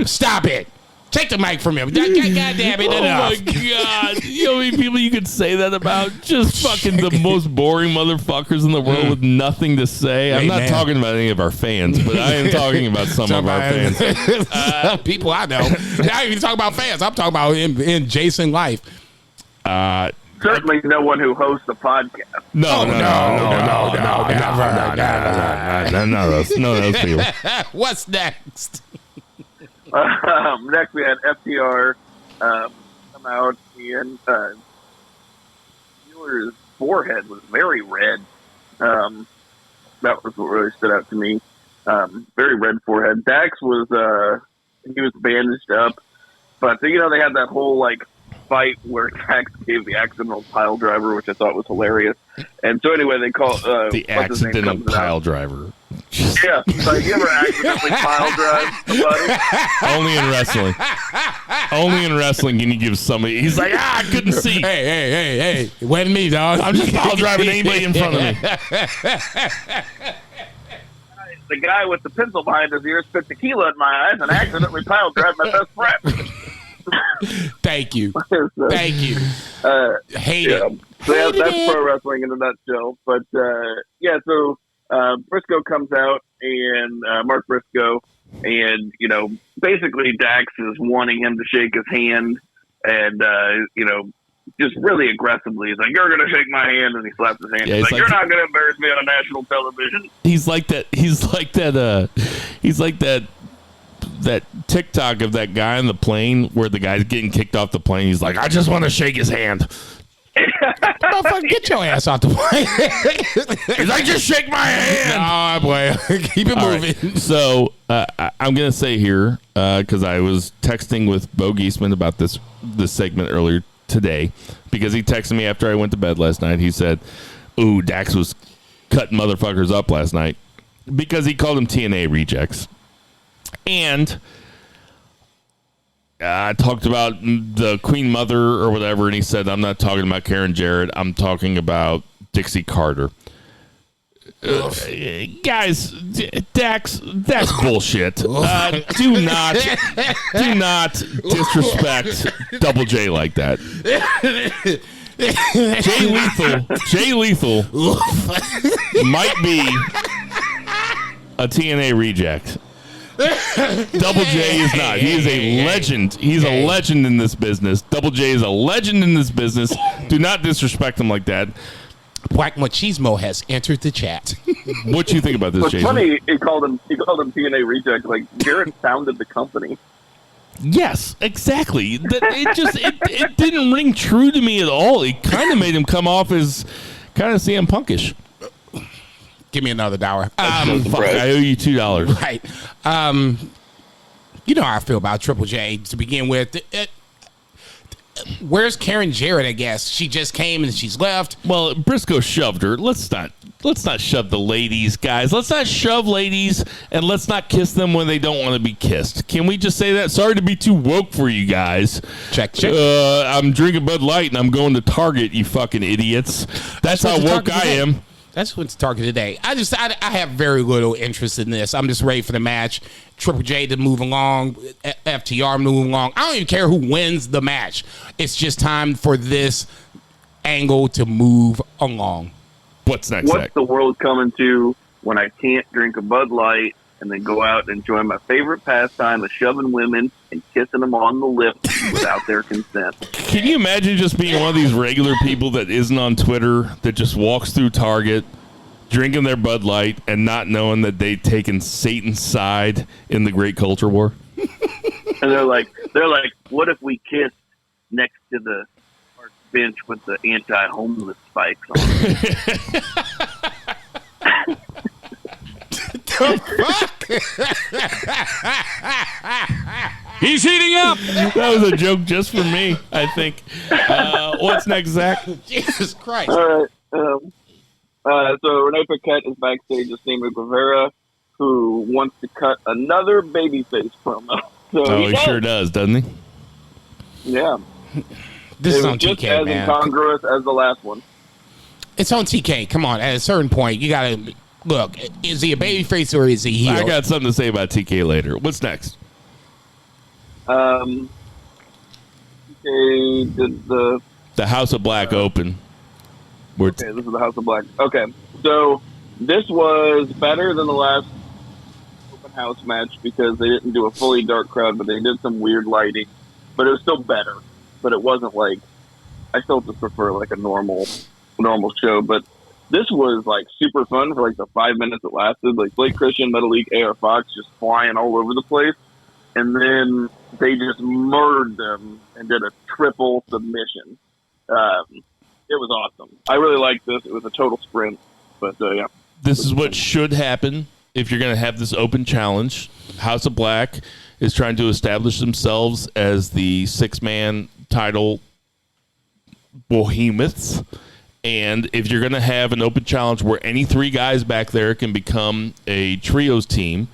stop it. Take the mic from him. God damn it. Oh, my God. You know how many people you could say that about? Just fucking the most boring motherfuckers in the world with nothing to say. I'm not talking about any of our fans, but I am talking about some of our fans. People I know. Not even talking about fans. I'm talking about in Jason life. Certainly no one who hosts a podcast. No, none of those people. What's next? Next, we had FTR come out, and Wheeler's forehead was very red. That was what really stood out to me. Very red forehead. Dax was he was bandaged up, but they had that whole fight where Dax gave the accidental pile driver, which I thought was hilarious. And so anyway, they call the accidental pile driver. Yeah, you ever accidentally pile drive somebody? Only in wrestling. Only in wrestling can you give somebody. He's like, I couldn't see. Hey, it wasn't me, dog. I'm just pile driving anybody in front of me. The guy with the pencil behind his ear spit tequila in my eyes and accidentally pile drive my best friend. Thank you. Hate it. So that's pro wrestling in a nutshell. But so Briscoe comes out, and Mark Briscoe, and basically Dax is wanting him to shake his hand, and just really aggressively, he's like, "You're gonna shake my hand," and he slaps his hand. Yeah, he's like, "You're not gonna embarrass me on national television." He's like that TikTok of that guy on the plane where the guy's getting kicked off the plane. He's like, I just want to shake his hand. Motherfucker, get your ass off the plane. He's like, just shake my hand. Nah, boy. Keep it moving. Right. So I'm going to say here, because I was texting with Bo Geisman about this segment earlier today, because he texted me after I went to bed last night. He said, ooh, Dax was cutting motherfuckers up last night. because he called them TNA rejects. And I talked about the Queen Mother or whatever, and he said, I'm not talking about Karen Jarrett. I'm talking about Dixie Carter. Guys, Dax, that's bullshit. Do not disrespect Double J like that. Jay Lethal might be a TNA reject. Double J is not. He is a legend. He's a legend in this business. Double J is a legend in this business. Do not disrespect him like that. Black Machismo has entered the chat. What do you think about this, What's Jason? funny, he called him TNA reject. Like Jarrett founded the company. Yes, exactly. It didn't ring true to me at all. It kind of made him come off as kind of CM Punkish. Give me another $1. Fuck, I owe you $2. Right. You know how I feel about Triple J to begin with. Where's Karen Jarrett, I guess? She just came and she's left. Well, Briscoe shoved her. Let's not shove the ladies, guys. Let's not shove ladies, and let's not kiss them when they don't want to be kissed. Can we just say that? Sorry to be too woke for you guys. Check. I'm drinking Bud Light, and I'm going to Target, you fucking idiots. That's how woke I am. That's what's Target today. I have very little interest in this. I'm just ready for the match. Triple J to move along, FTR move along. I don't even care who wins the match. It's just time for this angle to move along. What's next? What's the world coming to when I can't drink a Bud Light and then go out and enjoy my favorite pastime of shoving women and kissing them on the lips without their consent? Can you imagine just being one of these regular people that isn't on Twitter, that just walks through Target, drinking their Bud Light, and not knowing that they've taken Satan's side in the Great Culture War? And they're like, what if we kissed next to the park bench with the anti-homeless spikes on it? He's heating up. That was a joke just for me, I think. What's next, Zach? Jesus Christ. All right. So Renee Paquette is backstage with Sammy Guevara, who wants to cut another babyface promo. So He sure does, doesn't he? Yeah. This is It on was just TK, as man. incongruous as the last one. It's on TK. Come on. At a certain point, you got to look. Is he a babyface or is he heel? I got something to say about TK later. What's next? TK did the... The House of Black Open. Okay, this is the House of Black. Okay, so this was better than the last open house match because they didn't do a fully dark crowd, but they did some weird lighting. But it was still better. But it wasn't like, I still just prefer like a normal show. But this was like super fun for like the 5 minutes it lasted. Like Blake Christian, Metal League, AR Fox just flying all over the place. And then they just murdered them and did a triple submission. It was awesome. I really liked this. It was a total sprint, but yeah. This is what should happen if you're going to have this open challenge. House of Black is trying to establish themselves as the six-man title behemoths. And if you're going to have an open challenge where any three guys back there can become a trios team,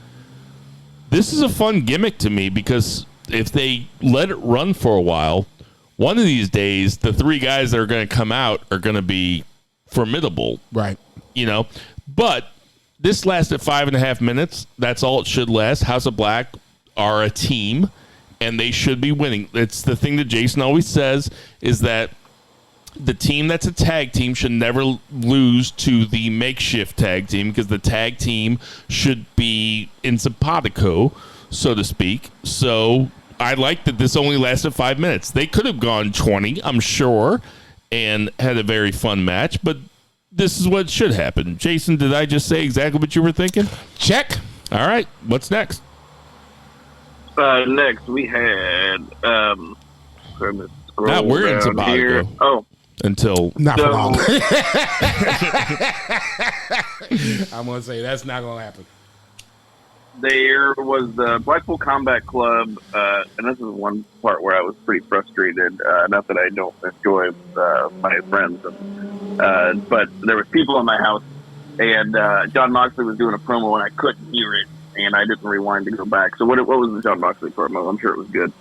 this is a fun gimmick to me because if they let it run for a while, one of these days, the three guys that are going to come out are going to be formidable. Right. You know, but this lasted 5.5 minutes. That's all it should last. House of Black are a team, and they should be winning. It's the thing that Jason always says is that the team that's a tag team should never lose to the makeshift tag team because the tag team should be in simpatico, so to speak. So I like that this only lasted 5 minutes. They could have gone 20, I'm sure, and had a very fun match, but this is what should happen. Jason, did I just say exactly what you were thinking? Check. All right, what's next? Next, we had... Now we're in simpatico. here. Oh, Until Not for So- long. I'm going to say that's not going to happen. there was the Blackpool Combat Club, and this is one part where I was pretty frustrated. Not that I don't enjoy my friends, but there was people in my house and John Moxley was doing a promo, and I couldn't hear it, and I didn't rewind to go back. So what was the John Moxley promo? I'm sure it was good.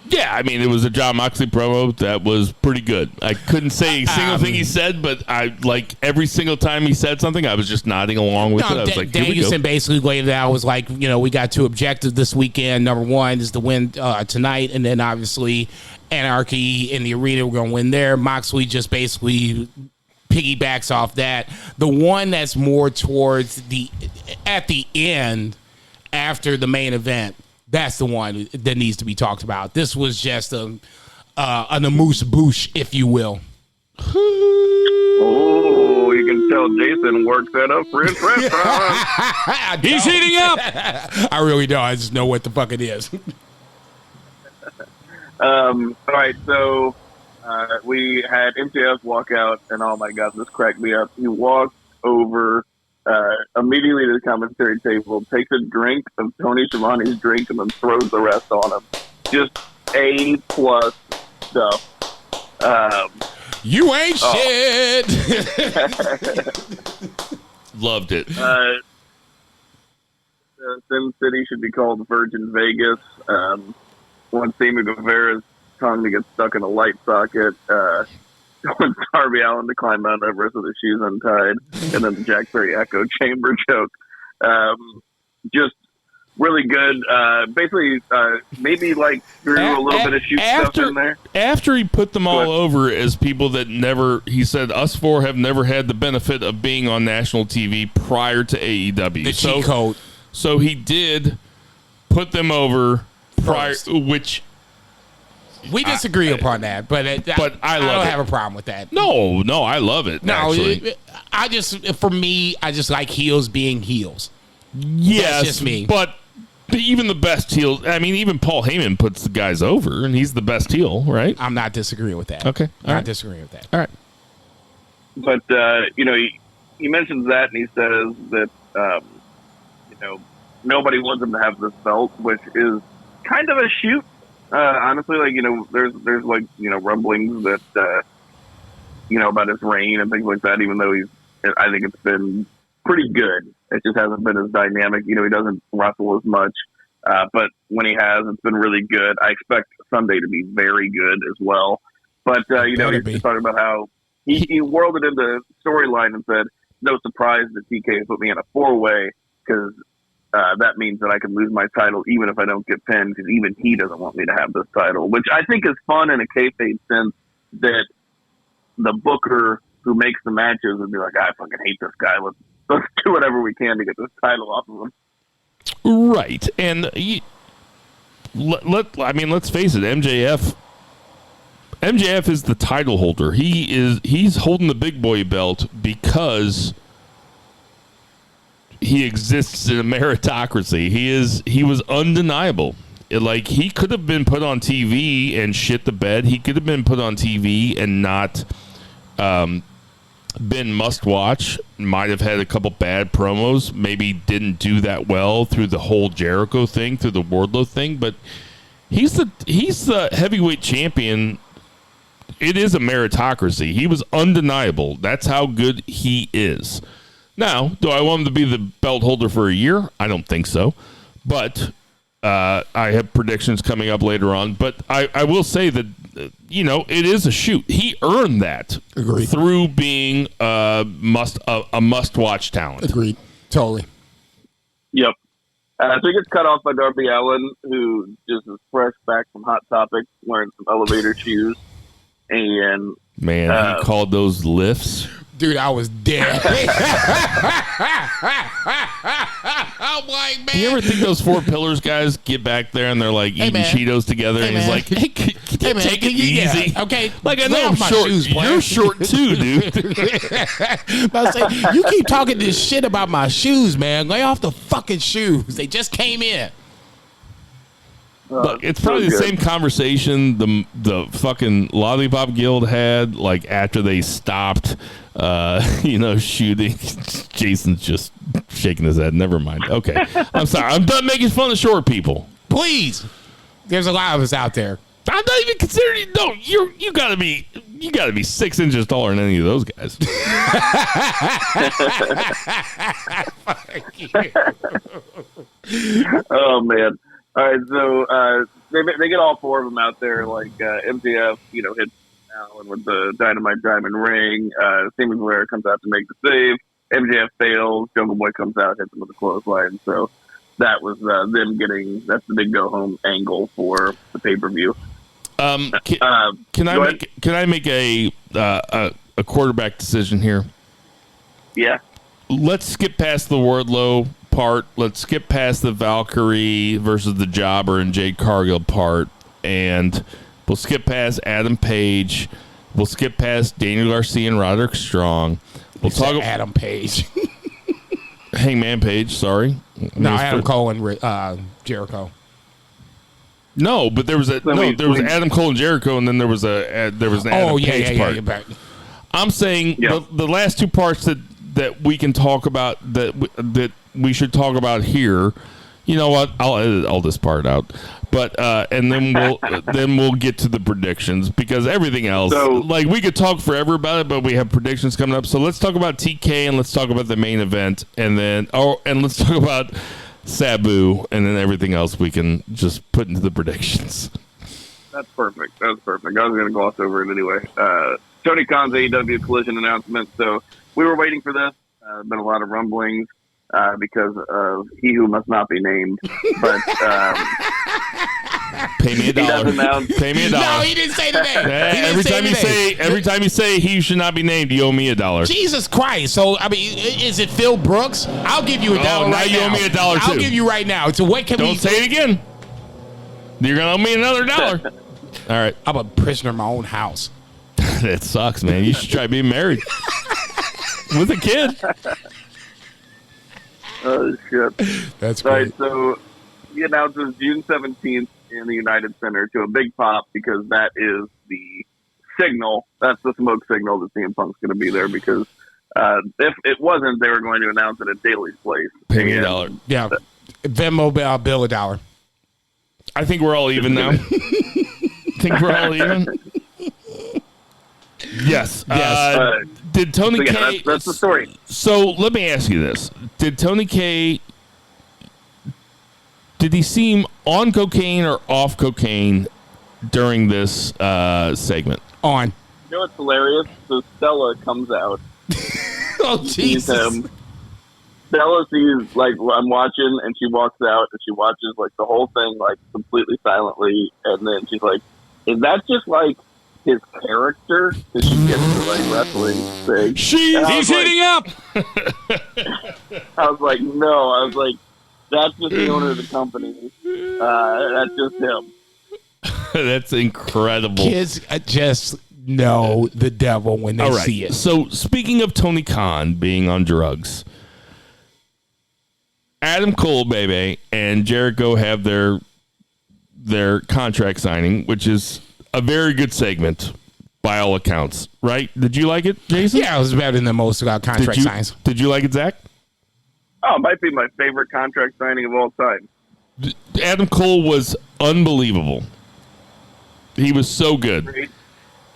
Yeah, I mean, it was a John Moxley promo that was pretty good. I couldn't say a single thing he said, but I like every single time he said something, I was just nodding along with it. I was like, Danielson basically laid it out. Was like, we got two objectives this weekend. Number one is to win tonight, and then obviously Anarchy in the arena. We're going to win there. Moxley just basically piggybacks off that. The one that's more towards at the end after the main event. That's the one that needs to be talked about. This was just an amuse-bouche, if you will. Oh, you can tell Jason worked that up for his restaurant. He's heating up. I really don't. I just know what the fuck it is. All right, so we had MJF walk out, and oh my God, this cracked me up. He walked over immediately to the commentary table, takes a drink of Tony Schiavone's drink, and then throws the rest on him. Just A+ stuff. You ain't shit. loved it. Sin City should be called Virgin Vegas. Once Sammy Guevara's tongue to get stuck in a light socket. Wants Darby Allin to climb Mount Everest with his shoes untied, and then the Jack Perry echo chamber joke. Just really good. Basically, maybe like threw a little bit of shoot stuff in there. After he put them all over as people that never, he said, us four have never had the benefit of being on national TV prior to AEW. The cheat code. So he did put them over prior, which... We disagree upon that, but I don't have a problem with that. No, I love it. No, actually. I just like heels being heels. Yes, that's just me. But even the best heels, I mean, even Paul Heyman puts the guys over, and he's the best heel, right? I'm not disagreeing with that. Okay, not disagreeing with that. All right. But he mentions that, and he says that nobody wants him to have this belt, which is kind of a shoot. Honestly, there's rumblings that about his reign and things like that. Even though I think it's been pretty good. It just hasn't been as dynamic. He doesn't wrestle as much, but when he has, it's been really good. I expect Sunday to be very good as well. But he's talking about how he whirled it into storyline and said, "No surprise that TK put me in a 4-way because." That means that I can lose my title even if I don't get pinned because even he doesn't want me to have this title, which I think is fun in a kayfabe sense that the booker who makes the matches would be like, I fucking hate this guy. Let's do whatever we can to get this title off of him. Right. And let's face it, MJF is the title holder. He's holding the big boy belt because he exists in a meritocracy. He was undeniable. He could have been put on TV and shit the bed. He could have been put on TV and not been must watch. Might have had a couple bad promos. Maybe didn't do that well through the whole Jericho thing, through the Wardlow thing. But he's the heavyweight champion. It is a meritocracy. He was undeniable. That's how good he is. Now, do I want him to be the belt holder for a year? I don't think so. But I have predictions coming up later on. But I will say that, it is a shoot. He earned that through being a must-watch talent. Agreed. Totally. Yep. So he gets cut off by Darby Allin, who just is fresh back from Hot Topic, wearing some elevator shoes. And man, he called those lifts. Dude, I was dead. I'm like, man. Do you ever think those Four Pillars guys get back there and they're like eating Cheetos together and he's like, hey, can you take it easy? Yeah, okay. Like, I know I'm short. You're short too, dude. You keep talking this shit about my shoes, man. Lay off the fucking shoes. They just came in. Look, it's probably the same conversation the fucking Lollipop Guild had, like, after they stopped, shooting. Jason's just shaking his head. Never mind. Okay. I'm sorry. I'm done making fun of short people. Please. There's a lot of us out there. I'm not even considering. No, you gotta be You got to be 6 inches taller than any of those guys. Oh man! All right, so they get all 4 of them out there. Like MJF, hits Allen with the Dynamite Diamond Ring. Siemens Blair comes out to make the save. MJF fails. Jungle Boy comes out, hits him with a clothesline. So that was them getting. That's the big go home angle for the pay-per-view. Can I make a quarterback decision here? Yeah. Let's skip past the Wardlow part. Let's skip past the Valkyrie versus the Jobber and Jade Cargill part, and we'll skip past Adam Page. We'll skip past Daniel Garcia and Roderick Strong. We'll talk Adam Page. Hangman Page. Sorry. No, Adam Cole and Jericho. No, but there was Adam Cole and Jericho, and then there was an Adam Page part. You're back. I'm saying the last 2 parts that we can talk about that we should talk about here. You know what? I'll edit all this part out, but and then we'll get to the predictions, because everything else, like, we could talk forever about it, but we have predictions coming up. So let's talk about TK, and let's talk about the main event, and let's talk about Sabu, and then everything else we can just put into the predictions. That's perfect. I was going to gloss over it anyway. Tony Khan's AEW Collision announcement. So we were waiting for this. Been a lot of rumblings because of he who must not be named. But pay me $1. Pay me $1. No, he didn't say the name. Every time you say he should not be named, you owe me $1. Jesus Christ! So I mean, is it Phil Brooks? I'll give you $1 right now. Now you owe me $1 too. I'll give you right now. So what can Don't say it again. You're gonna owe me another $1. All right. I'm a prisoner in my own house. That sucks, man. You should try being married with a kid. Oh shit! That's great. Right. So he announces June 17th in the United Center to a big pop, because that is the signal. That's the smoke signal that CM Punk's going to be there, because if it wasn't, they were going to announce it at Daly's place. Pay me $1. Yeah. Venmo Bill $1. I think we're all even now. Think we're all even? Yes. Did Tony K... That's the story. So let me ask you this. Did Tony K... Did he seem on cocaine or off cocaine during this segment? On. You know what's hilarious? So Stella comes out. Oh, Jesus. Stella sees, like, I'm watching, and she walks out, and she watches, like, the whole thing, like, completely silently, and then she's like, is that just, like, his character? Because she gets to, like, wrestling thing. He's heating up! I was like, no. I was like, that's just the owner of the company. That's just him. That's incredible. Kids just know the devil when they see it. So, speaking of Tony Khan being on drugs, Adam Cole, baby, and Jericho have their contract signing, which is a very good segment by all accounts, right? Did you like it, Jason? Yeah, it was better than most contract signs. Did you like it, Zach? Oh, it might be my favorite contract signing of all time. Adam Cole was unbelievable. He was so good.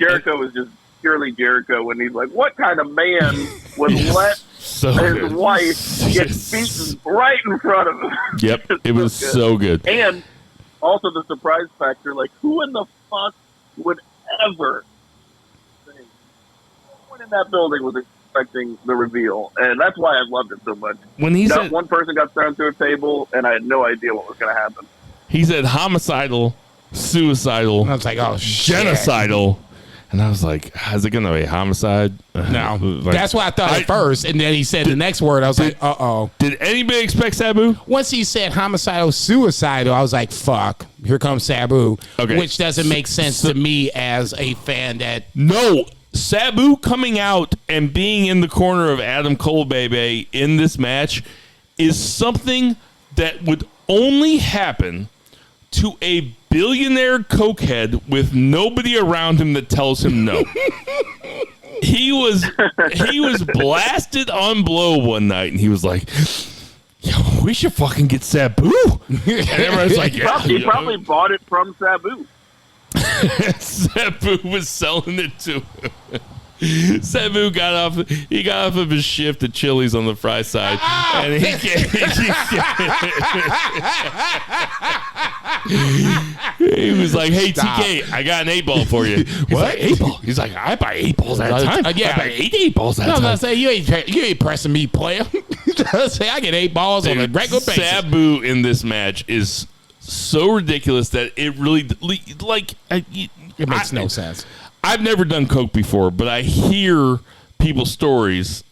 Jericho was just purely Jericho when he's like, what kind of man would let his wife get beaten right in front of him? Yep, it was so good. And also the surprise factor, like, who in the fuck would ever say, no one in that building was expecting the reveal, and that's why I loved it so much. When he said, one person got thrown to a table, and I had no idea what was going to happen. He said homicidal, suicidal, and I was like, oh, genocidal. And I was like, is it going to be homicide? No. Like, that's what I thought at first. And then he said the next word. I was like, uh-oh. Did anybody expect Sabu? Once he said homicidal, suicidal, I was like, fuck. Here comes Sabu. Okay. Which doesn't make sense to me as a fan that... No. Sabu coming out and being in the corner of Adam Cole, baby, in this match is something that would only happen to a billionaire cokehead with nobody around him that tells him no. He was blasted on Blow one night, and he was like, yo, we should fucking get Sabu. And everyone's like, yeah. He probably bought it from Sabu. Sabu was selling it to him. Sabu got off of his shift at Chili's on the fry side, and he was like, "Hey, Stop. TK, I got an 8-ball for you." He's What? like, 8-ball? He's like, "I buy 8 balls at a time. Yeah. I buy 8 balls at a No, time." I say you ain't pressing me, player. Say I get 8 balls on a regular basis. Sabu in this match is so ridiculous that it really It makes no sense. I've never done coke before, but I hear people's stories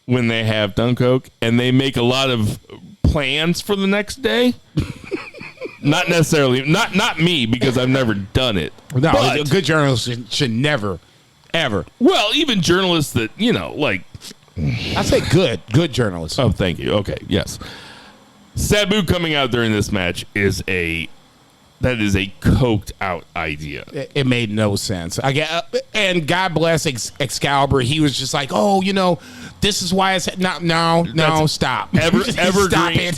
when they have done coke, and they make a lot of plans for the next day. Not necessarily, not me, because I've never done it. No, but, a good journalist should never, ever. well, even journalists that I say good journalists. Oh, thank you. Okay, yes. Sabu coming out during this match is a coked out idea. It made no sense. And God bless Excalibur. He was just like, oh, this is why it's no, stop.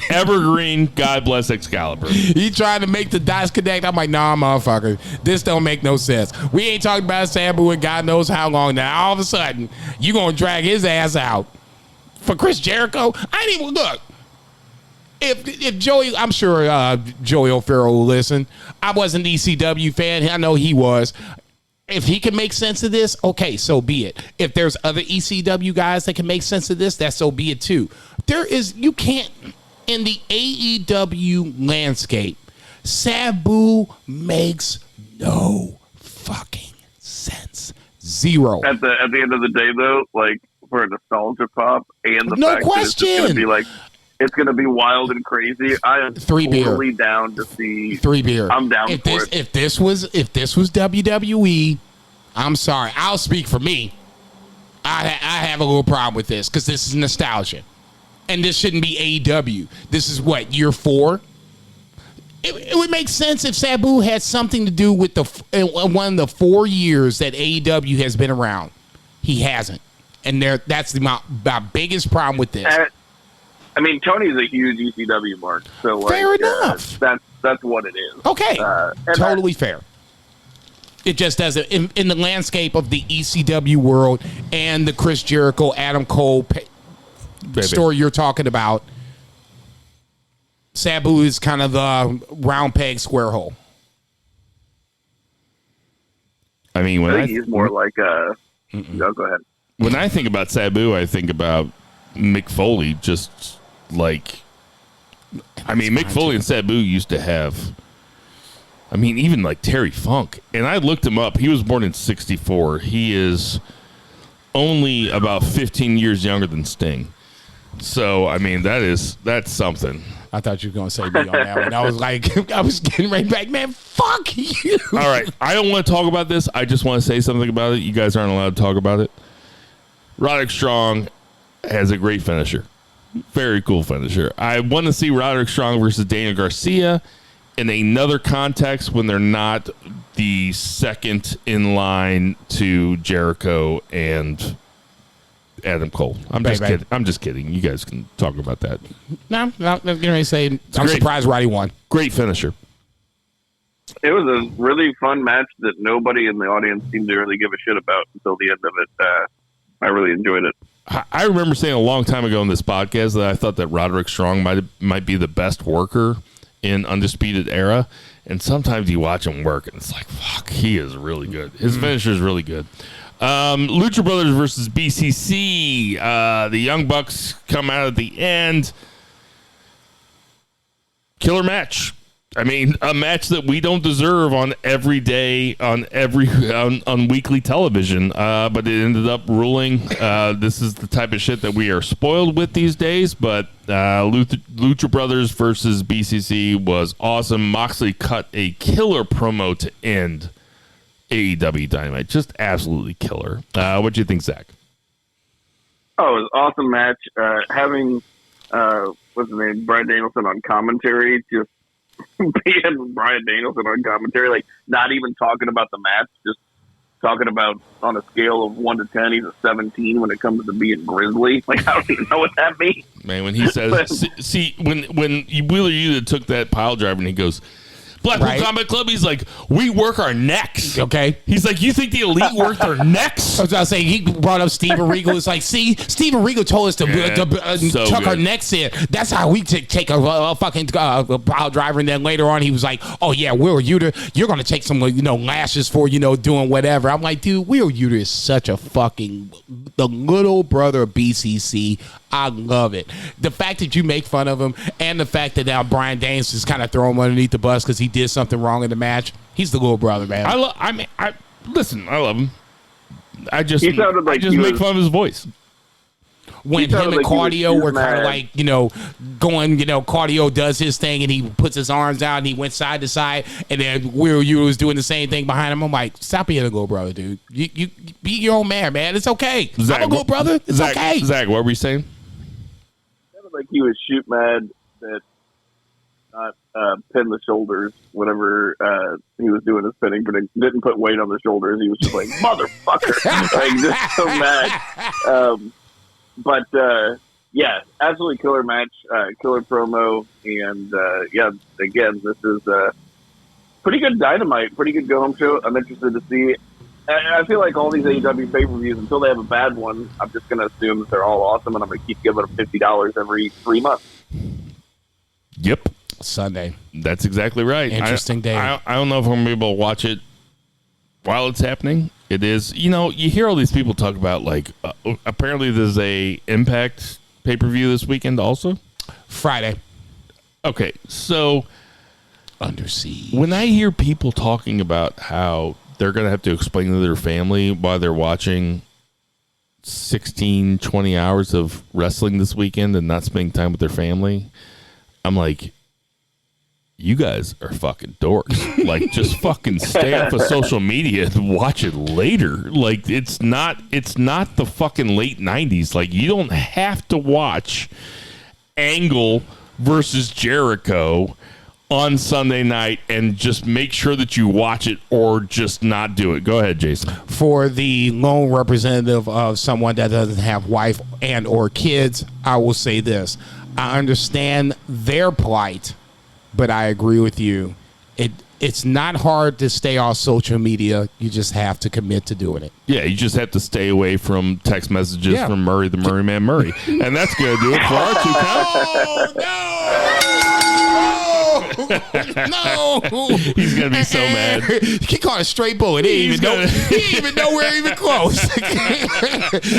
Evergreen. God bless Excalibur. He tried to make the dots connect. I'm like, nah, motherfucker, this don't make no sense. We ain't talking about Sabu in God knows how long now. All of a sudden, you gonna drag his ass out for Chris Jericho? I didn't even look. If Joey, I'm sure Joey O'Farrell will listen. I wasn't an ECW fan. I know he was. If he can make sense of this, okay, so be it. If there's other ECW guys that can make sense of this, that's so be it too. You can't, in the AEW landscape, Sabu makes no fucking sense. Zero. At the end of the day, though, like for a nostalgia pop and the No fact that it's just question. going to be like, it's going to be wild and crazy. I am 3 beer. totally down to see 3 beer. I'm down if for this, it. If this was WWE, I'm sorry. I'll speak for me. I have a little problem with this because this is nostalgia, and this shouldn't be AEW. This is what, year 4. It would make sense if Sabu had something to do with one of the 4 years that AEW has been around. He hasn't, and that's my biggest problem with this. I mean, Tony's a huge ECW mark, so like, Fair enough. That's what it is. Okay, and totally fair. It just doesn't in the landscape of the ECW world and the Chris Jericho, Adam Cole story you're talking about. Sabu is kind of the round peg, square hole. I mean, I think he's more like a. No, go ahead. When I think about Sabu, I think about Mick Foley. Just like, I mean, Mick Foley and Sabu used to have. I mean, even like Terry Funk, and I looked him up. He was born in '64. He is only about 15 years younger than Sting. So, I mean, that's something. I thought you were going to say me on that one. I was like, I was getting right back, man. Fuck you. All right, I don't want to talk about this. I just want to say something about it. You guys aren't allowed to talk about it. Roderick Strong has a great finisher. Very cool finisher. I want to see Roderick Strong versus Daniel Garcia in another context when they're not the second in line to Jericho and Adam Cole. I'm just kidding. You guys can talk about that. No, I'm going to say I'm surprised Roddy won. Great finisher. It was a really fun match that nobody in the audience seemed to really give a shit about until the end of it. I really enjoyed it. I remember saying a long time ago in this podcast that I thought that Roderick Strong might be the best worker in Undisputed Era, and sometimes you watch him work and it's like, fuck, he is really good. His finisher is really good. Lucha Brothers versus BCC. The Young Bucks come out at the end. Killer match. I mean, a match that we don't deserve on every day, on weekly television, but it ended up ruling. This is the type of shit that we are spoiled with these days, but Lucha Brothers versus BCC was awesome. Moxley cut a killer promo to end AEW Dynamite. Just absolutely killer. What do you think, Zach? Oh, it was an awesome match. Having, what's his name, Bryan Danielson on commentary, just being Bryan Danielson on commentary, like not even talking about the match, just talking about on a scale of 1 to 10, he's a 17 when it comes to being grizzly. Like, I don't even know what that means. Man, when he says, see, when Wheeler Yuta took that pile driver and he goes, Blackpool Right. Combat Club. He's like, we work our necks. Okay. He's like, you think the elite work their necks? I was going to say, he brought up Steven Regal. It's like, see, Steven Regal told us to so tuck our good. necks in. That's how we take a fucking pile driver. And then later on, he was like, oh, yeah, Will Uter, you're going to take some, lashes for, doing whatever. I'm like, dude, Will Uter is such a fucking, the little brother of BCC. I love it. The fact that you make fun of him and the fact that now Brian Danes just kind of throw him underneath the bus because he did something wrong in the match. He's the little brother, man. Listen, I love him. I just He sounded like he make was- fun of his voice. When He sounded him and like he was Cardio were mad. kind of like, going, Cardio does his thing and he puts his arms out and he went side to side and then Will Uter was doing the same thing behind him. I'm like, stop being a little brother, dude. You be your own man. It's okay. I'm a little brother. It's okay. Zach, what were you saying? Sounded like he was shoot mad that not pin the shoulders whenever he was doing his pinning, but it didn't put weight on the shoulders. He was just like, motherfucker. Like, just so mad. Yeah, absolutely killer match, killer promo, and again, this is pretty good Dynamite, pretty good go home show. I'm interested to see. I feel like all these AEW pay-per-views, until they have a bad one, I'm just going to assume that they're all awesome, and I'm going to keep giving them $50 every 3 months. Yep. Sunday. That's exactly right. Interesting day. I don't know if I'm going to be able to watch it while it's happening. It is, you hear all these people talk about, like, apparently there's a Impact pay-per-view this weekend also. Friday. Okay, so Under Siege. when I hear people talking about how they're going to have to explain to their family why they're watching 16, 20 hours of wrestling this weekend and not spending time with their family, I'm like, you guys are fucking dorks. Like, just fucking stay off of social media and watch it later. Like, it's not the fucking late 90s. Like, you don't have to watch Angle versus Jericho on Sunday night and just make sure that you watch it or just not do it. Go ahead, Jason. For the lone representative of someone that doesn't have wife and or kids, I will say this. I understand their plight, but I agree with you. It's not hard to stay off social media. You just have to commit to doing it. Yeah, you just have to stay away from text messages Yeah. from Murray, the Murray Man Murray. And that's going to do it for our 2 count. No! He's going to be so mad. He caught a straight bullet. He didn't even know where even close.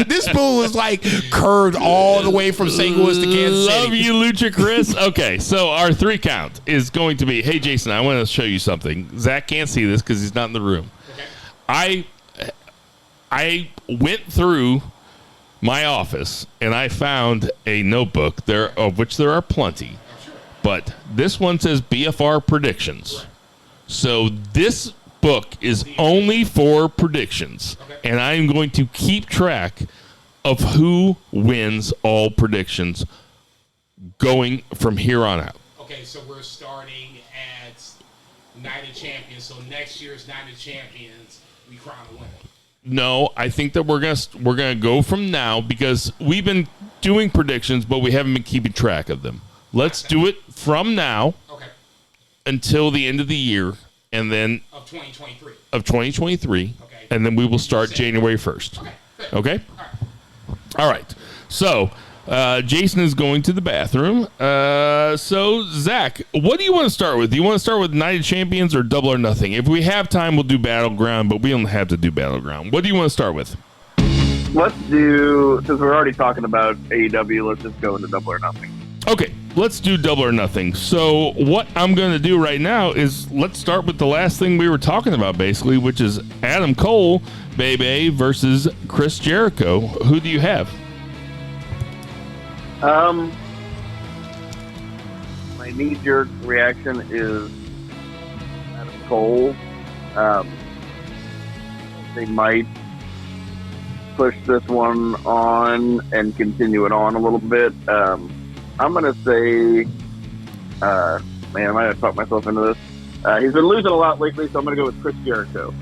This bull was like curved all the way from St. Louis to Kansas City. Love you, Lucha Chris. Okay, so our 3 count is going to be, hey, Jason, I want to show you something. Zach can't see this because he's not in the room. Okay. I went through my office and I found a notebook, of which there are plenty. But this one says BFR predictions. So this book is only for predictions. And I'm going to keep track of who wins all predictions going from here on out. Okay, so we're starting at Night of Champions. So next year's Night of Champions, we crown a winner. No, I think that we're gonna go from now because we've been doing predictions, but we haven't been keeping track of them. Let's do it from now until the end of the year, and then Of 2023. of 2023, Okay. and then we will start January 1st. Okay? All right. So, Jason is going to the bathroom. So, Zach, what do you want to start with? Do you want to start with Night of Champions or Double or Nothing? If we have time, we'll do Battleground, but we don't have to do Battleground. What do you want to start with? Let's do, since we're already talking about AEW, let's just go into Double or Nothing. Okay, let's do Double or Nothing. So what I'm going to do right now is let's start with the last thing we were talking about, basically, which is Adam Cole, Bebe, versus Chris Jericho. Who do you have? My knee-jerk reaction is Adam Cole. They might push this one on and continue it on a little bit. I'm going to say, man, I might have talked myself into this. He's been losing a lot lately, so I'm going to go with Chris Jericho.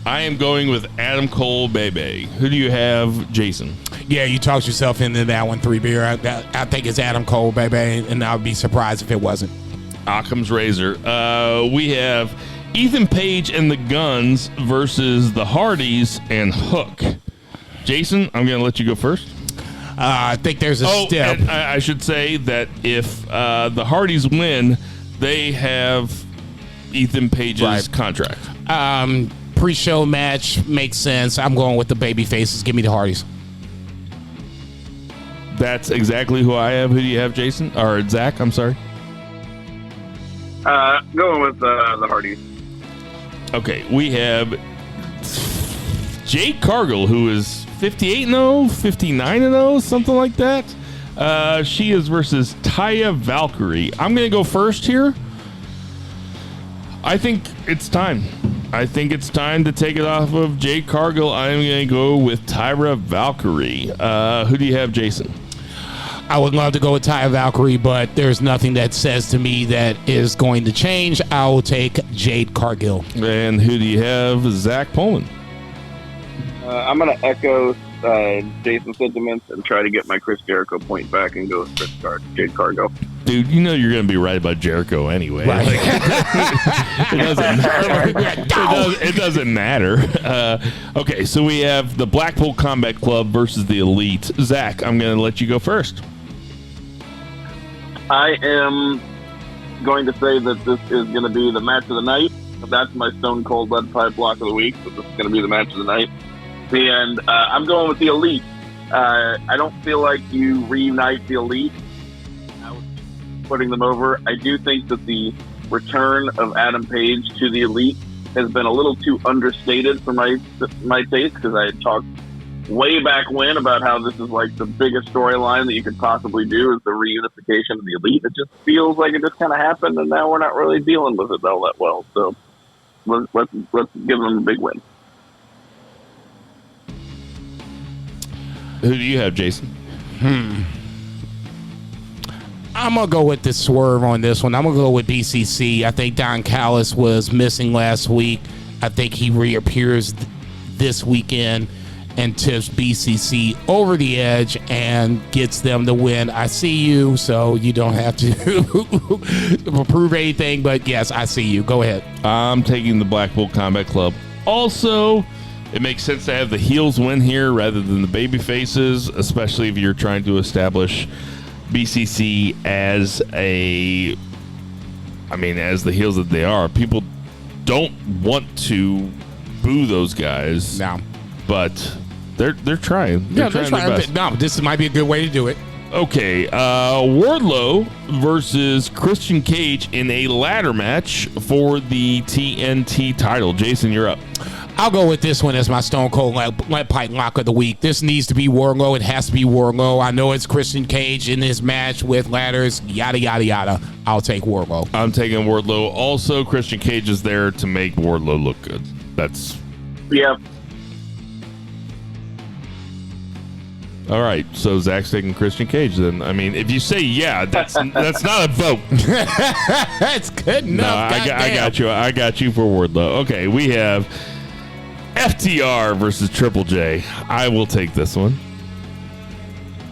I am going with Adam Cole, Bebe. Who do you have, Jason? Yeah, you talked yourself into that one, 3 beer. I think it's Adam Cole, baby, and I would be surprised if it wasn't. Occam's razor. We have Ethan Page and the Guns versus the Hardys and Hook. Jason, I'm going to let you go first. I think there's a step. And I should say that if the Hardys win, they have Ethan Page's contract. Pre-show match makes sense. I'm going with the baby faces. Give me the Hardys. That's exactly who I have. Who do you have, Jason? Or Zach, I'm sorry. Going with the Hardys. Okay, we have Jade Cargill, who is 58-0, 59-0, something like that. She is versus Taya Valkyrie. I'm going to go first here. I think it's time. I think it's time to take it off of Jade Cargill. I'm going to go with Tyra Valkyrie. Who do you have, Jason? I would love to go with Taya Valkyrie, but there's nothing that says to me that is going to change. I will take Jade Cargill. And who do you have, Zach Pullman? I'm going to echo Jason's sentiments and try to get my Chris Jericho point back and go with Jade Cargill. Dude, you know you're going to be right about Jericho anyway. Right. Like, it doesn't matter. Okay, so we have the Blackpool Combat Club versus the Elite. Zach, I'm going to let you go first. I am going to say that this is going to be the match of the night. That's my Stone Cold Lead Pipe block of the week, but this is going to be the match of the night. And I'm going with the Elite. I don't feel like you reunite the Elite. I was putting them over. I do think that the return of Adam Page to the Elite has been a little too understated for my taste, because I had talked way back when about how this is like the biggest storyline that you could possibly do is the reunification of the Elite. It just feels like it just kind of happened, and now we're not really dealing with it all that well. So let's give them a big win. Who do you have, Jason? I'm going to go with the swerve on this one. I'm going to go with BCC. I think Don Callis was missing last week. I think he reappears this weekend and tips BCC over the edge and gets them to win. I see you, so you don't have to prove anything, but yes, I see you. Go ahead. I'm taking the Blackpool Combat Club. Also, it makes sense to have the heels win here rather than the baby faces, especially if you're trying to establish BCC as as the heels that they are. People don't want to boo those guys. No. But they're trying. They're trying their best. No, this might be a good way to do it. Okay, Wardlow versus Christian Cage in a ladder match for the TNT title. Jason, you're up. I'll go with this one as my Stone Cold Lead Pipe lock of the week. This needs to be Wardlow. It has to be Wardlow. I know it's Christian Cage in this match with ladders, yada, yada, yada. I'll take Wardlow. I'm taking Wardlow. Also, Christian Cage is there to make Wardlow look good. That's... Yeah. All right, so Zach's taking Christian Cage then. I mean, if you say yeah, that's not a vote. That's good enough. No, I got you. I got you for Wardlow. Okay, we have FTR versus Triple J. I will take this one.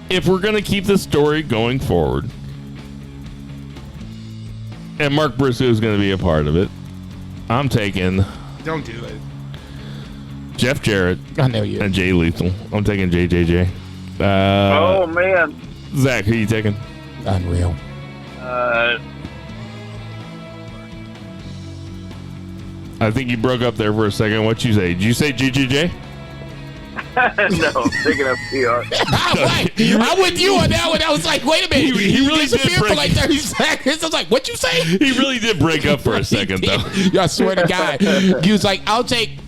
If we're going to keep this story going forward, and Mark Briscoe is going to be a part of it, I'm taking... Don't do it. Jeff Jarrett. I know you. And Jay Lethal. I'm taking JJJ. Oh, man. Zach, who are you taking? Unreal. I think you broke up there for a second. What'd you say? Did you say JJJ? No, I'm taking FTR. I'm with you on that one. I was like, wait a minute. He really disappeared did for like 30 seconds. I was like, what'd you say? He really did break up for a second, though. I swear to God. He was like, I'll take...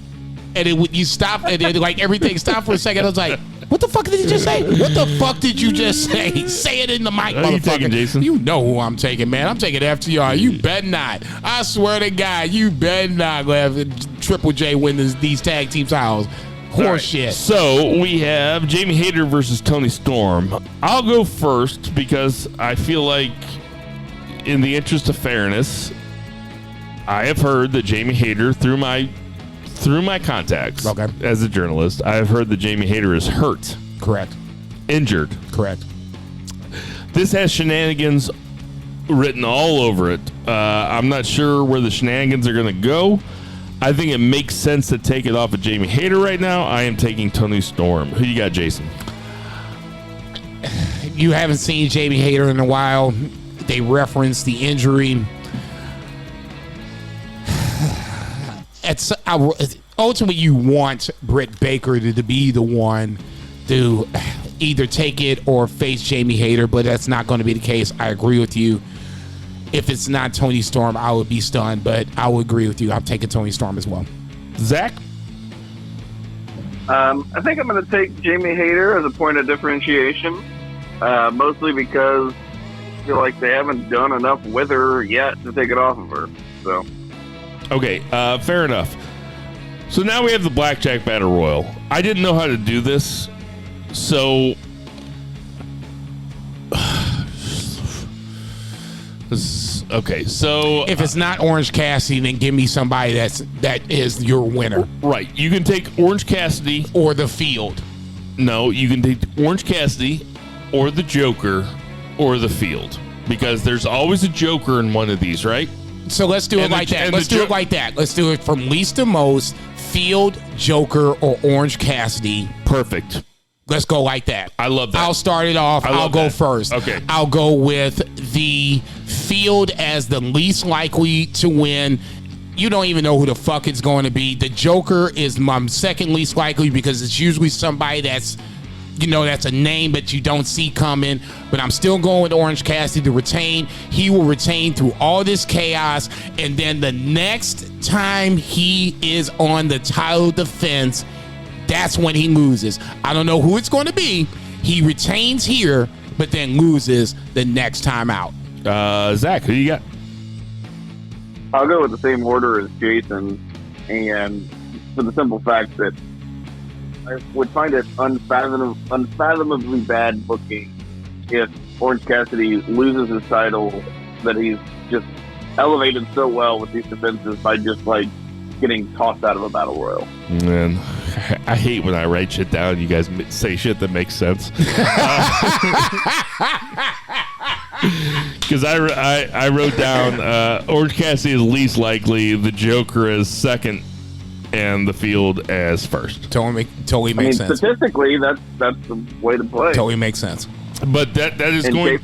And you stop, and then like everything stopped for a second. I was like, what the fuck did you just say? What the fuck did you just say? Say it in the mic, motherfucker. You taking, Jason? You know who I'm taking, man. I'm taking FTR. You bet not. I swear to God, you bet not going to have Triple J win these tag team titles. Horse shit. So we have Jamie Hayter versus Tony Storm. I'll go first because I feel like, in the interest of fairness, I have heard that Jamie Hayter, through my contacts as a journalist, I've heard that Jamie Hayter is hurt. Correct. Injured. Correct. This has shenanigans written all over it. I'm not sure where the shenanigans are going to go. I think it makes sense to take it off of Jamie Hayter right now. I am taking Tony Storm. Who you got, Jason? You haven't seen Jamie Hayter in a while. They referenced the injury. Ultimately, you want Britt Baker to be the one to either take it or face Jamie Hayter, but that's not going to be the case. I agree with you. If it's not Tony Storm, I would be stunned, but I would agree with you. I'm taking Tony Storm as well. Zach? I think I'm going to take Jamie Hayter as a point of differentiation, mostly because I feel like they haven't done enough with her yet to take it off of her. So, okay, fair enough. So now we have the Blackjack Battle Royal. I didn't know how to do this, so okay. So if it's not Orange Cassidy, then give me somebody that is your winner. Right, you can take Orange Cassidy or the Field. No, you can take Orange Cassidy or the Joker or the Field, because there's always a Joker in one of these, right? So let's do it like that. Let's do it like that. Let's do it from least to most. Field, Joker, or Orange Cassidy. Perfect. Let's go like that. I love that. I'll start it off. I'll go first. Okay. I'll go with the Field as the least likely to win. You don't even know who the fuck it's going to be. The Joker is my second least likely because it's usually somebody that's, that's a name that you don't see coming. But I'm still going with Orange Cassidy to retain. He will retain through all this chaos. And then the next time he is on the title defense, that's when he loses. I don't know who it's going to be. He retains here, but then loses the next time out. Zach, who you got? I'll go with the same order as Jason, and for the simple fact that I would find it unfathomably bad booking if Orange Cassidy loses his title that he's just elevated so well with these defenses by just getting tossed out of a battle royal. Man, I hate when I write shit down and you guys say shit that makes sense. Because I wrote down Orange Cassidy is least likely, the Joker is second, and the Field as first. Totally makes sense. Statistically, that's the way to play. Totally makes sense. But that's going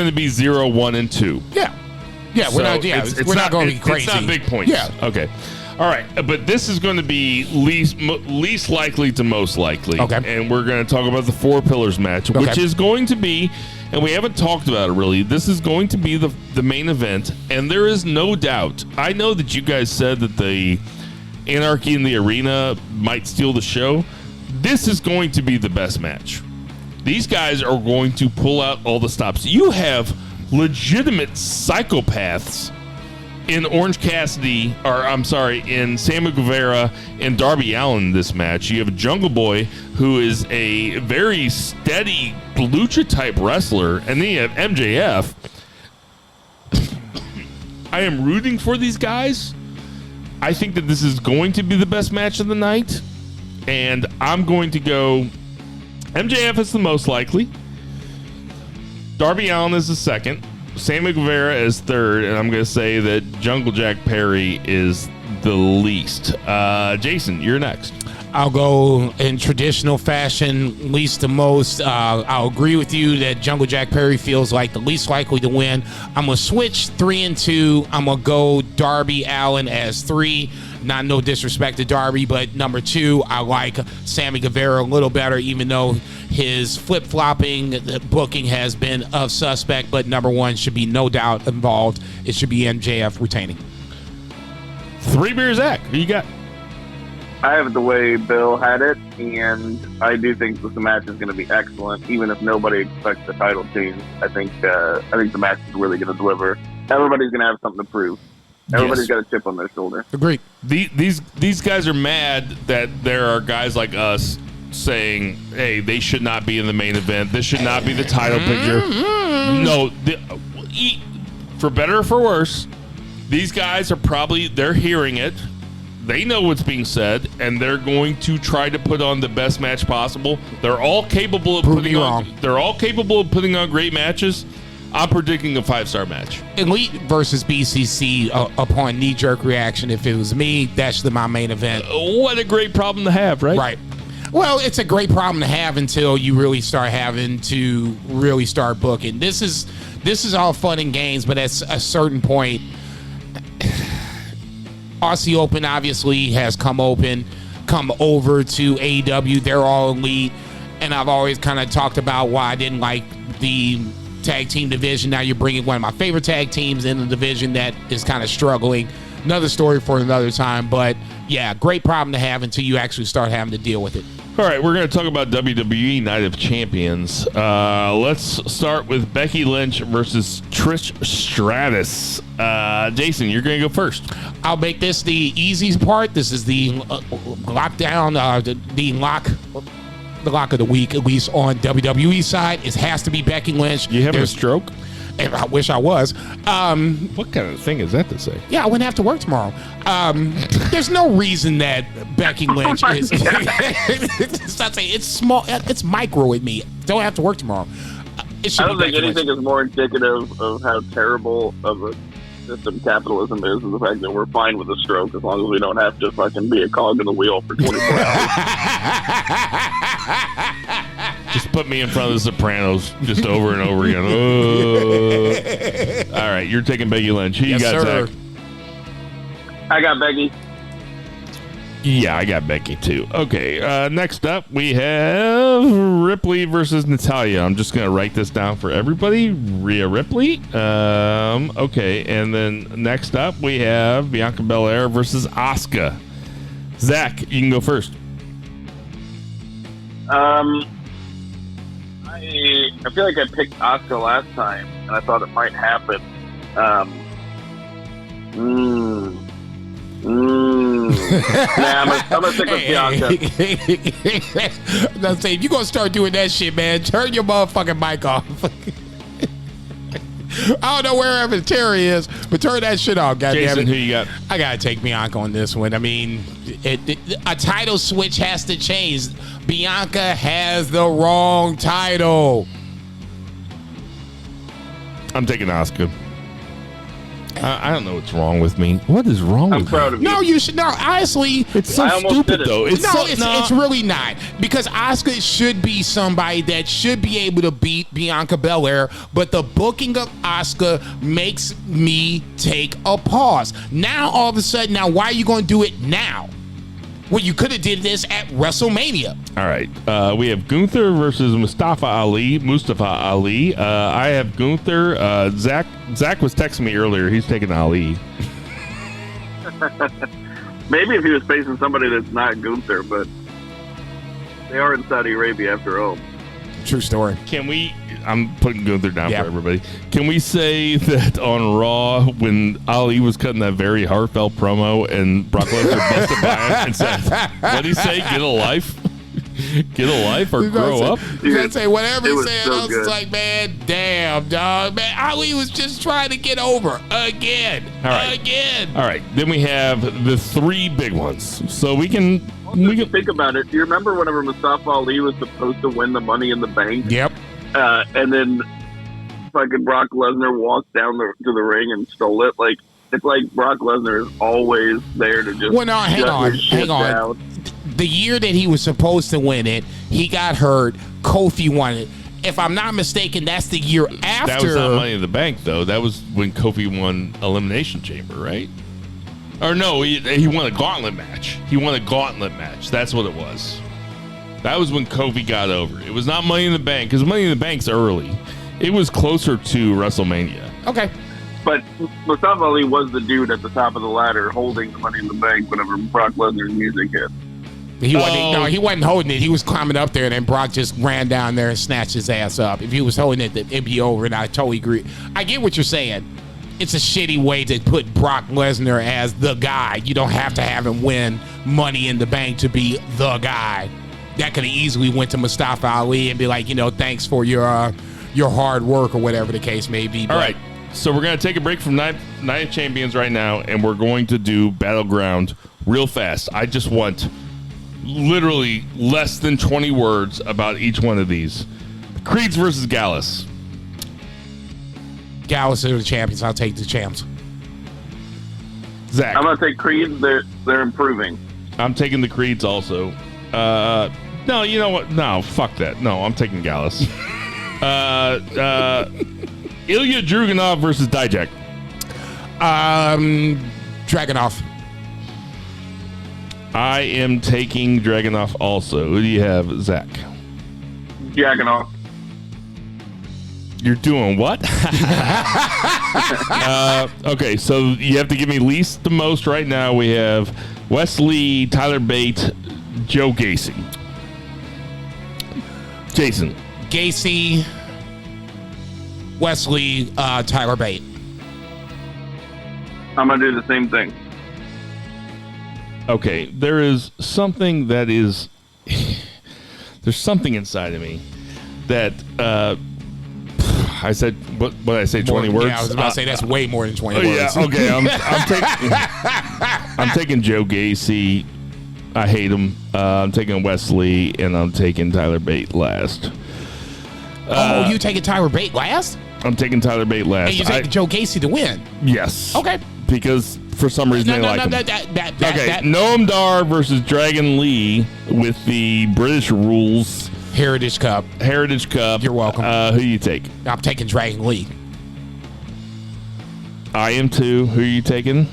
to be 0, 1, and 2. Yeah. Yeah, we're not going to be crazy. It's not big points. Yeah. Okay. All right, but this is going to be least likely to most likely. Okay. And we're going to talk about the Four Pillars match, which is going to be, and we haven't talked about it really, this is going to be the main event, and there is no doubt. I know that you guys said that the Anarchy in the Arena might steal the show. This is going to be the best match. These guys are going to pull out all the stops. You have legitimate psychopaths in Orange Cassidy, in Sammy Guevara and Darby Allin in this match. You have Jungle Boy, who is a very steady lucha type wrestler, and then you have MJF. I am rooting for these guys. I think that this is going to be the best match of the night, and I'm going to go MJF is the most likely, Darby Allin is the second, Sammy Guevara is third, and I'm going to say that Jungle Jack Perry is the least. Jason, you're next. I'll go in traditional fashion, least to most. I'll agree with you that Jungle Jack Perry feels like the least likely to win. I'm going to switch 3 and 2. I'm going to go Darby Allin as 3. Not no disrespect to Darby, but number 2, I like Sammy Guevara a little better, even though his flip-flopping booking has been of suspect. But number 1 should be no doubt involved. It should be MJF retaining. 3 beer Zach. Who you got? I have it the way Bill had it, and I do think that the match is going to be excellent, even if nobody expects the title change. I think the match is really going to deliver. Everybody's going to have something to prove. Everybody's got a chip on their shoulder. Agreed. These guys are mad that there are guys like us saying, "Hey, they should not be in the main event. This should not be the title picture." No, for better or for worse, these guys they're hearing it. They know what's being said, and they're going to try to put on the best match possible. They're all capable of putting on great matches. I'm predicting a 5-star match. Elite versus BCC upon knee-jerk reaction. If it was me, that's my main event. What a great problem to have, right? Right. Well, it's a great problem to have until you really start having to really start booking. This is all fun and games, but at a certain point, Aussie Open obviously has come over to AEW. They're all elite, and I've always kind of talked about why I didn't like the tag team division. Now you're bringing one of my favorite tag teams in the division that is kind of struggling. Another story for another time, but yeah, great problem to have until you actually start having to deal with it. All right, we're going to talk about WWE Night of Champions. Let's start with Becky Lynch versus Trish Stratus. Jason, you're going to go first. I'll make this the easy part. This is the lockdown, the lock of the week, at least on WWE side. It has to be Becky Lynch. You having a stroke? I wish I was. What kind of thing is that to say? Yeah, I wouldn't have to work tomorrow. There's no reason that Becky Lynch is. It's small. It's micro with me. Don't have to work tomorrow. I don't think anything is more indicative of how terrible of a system capitalism is the fact that we're fine with a stroke as long as we don't have to fucking be a cog in the wheel for 24 hours. Just put me in front of the Sopranos just over and over again. All right, you're taking Becky Lynch. Who you got, Zach? I got Becky. Yeah, I got Becky too. Okay, next up we have Ripley versus Natalya. I'm just going to write this down for everybody. Rhea Ripley. Okay, and then next up we have Bianca Belair versus Asuka. Zach, you can go first. I feel like I picked Asuka last time, and I thought it might happen. Nah, I'm gonna stick with Bianca. Let's say if you're gonna start doing that shit, man, turn your motherfucking mic off. I don't know wherever Terry is, but turn that shit off, goddamn it. Jason, who you got? I gotta take Bianca on this one. I mean, a title switch has to change. Bianca has the wrong title. I'm taking Asuka. I don't know what's wrong with me. What is wrong with me? I'm proud of you. No, you should. No, honestly, It's so stupid, though. It's really not, because Asuka should be somebody that should be able to beat Bianca Belair, but the booking of Asuka makes me take a pause. Now, all of a sudden, why are you going to do it now? Well, you could have did this at WrestleMania. All right. We have Gunther versus Mustafa Ali. I have Gunther. Zach was texting me earlier. He's taking Ali. Maybe if he was facing somebody that's not Gunther, but they are in Saudi Arabia after all. True story. Can we... I'm putting Gunther down for everybody. Can we say that on Raw, when Ali was cutting that very heartfelt promo and Brock Lesnar busted by him and said, what did he say? Get a life? Get a life or grow up? Dude, say whatever he said. So I was just like, man, damn, dog. Man, Ali was just trying to get over again. All right. Again. All right. Then we have the three big ones. So we can... think about it. Do you remember whenever Mustafa Ali was supposed to win the Money in the Bank? Yep. And then fucking Brock Lesnar walked down to the ring and stole it. Like, it's like Brock Lesnar is always there to just... Well, no, hang on. The year that he was supposed to win it, he got hurt. Kofi won it. If I'm not mistaken, that's the year after. That was not Money in the Bank, though. That was when Kofi won Elimination Chamber, right? Or no, he won a gauntlet match. That's what it was. That was when Kofi got over. It was not Money in the Bank, because Money in the Bank's early. It was closer to WrestleMania. Okay. But Mustafa Ali was the dude at the top of the ladder holding the Money in the Bank whenever Brock Lesnar's music hit. He wasn't holding it. He was climbing up there, and then Brock just ran down there and snatched his ass up. If he was holding it, it'd be over, and I totally agree. I get what you're saying. It's a shitty way to put Brock Lesnar as the guy. You don't have to have him win Money in the Bank to be the guy. That could have easily went to Mustafa Ali and be like, thanks for your hard work or whatever the case may be. All right. So we're going to take a break from Night of Champions right now, and we're going to do Battleground real fast. I just want literally less than 20 words about each one of these. Creeds versus Gallus. Gallus are the champions. I'll take the champs. Zach. I'm going to take Creed. They're improving. I'm taking the Creeds also. No, you know what? No, fuck that. No, I'm taking Gallus. Ilya Dragunov versus Dijak. Dragunov. I am taking Dragunov also. Who do you have, Zach? Dragunov. You're doing what? Okay, so you have to give me least to most right now. We have Wesley, Tyler Bate, Joe Gacy. Jason. Gacy, Wesley, Tyler Bate. I'm going to do the same thing. Okay, there is something that is... There's something inside of me that... I said, what did I say, 20 words? Yeah, I was about to say that's way more than 20 words. Yeah, okay, I'm taking Joe Gacy. I hate him. I'm taking Wesley, and I'm taking Tyler Bate last. You taking Tyler Bate last? I'm taking Tyler Bate last. And you're taking Joe Gacy to win? Yes. Okay. Because for some reason they like him. Okay, Noam Dar versus Dragon Lee with the British rules. Heritage Cup. You're welcome. Who you take? I'm taking Dragon Lee. I am too. Who are you taking?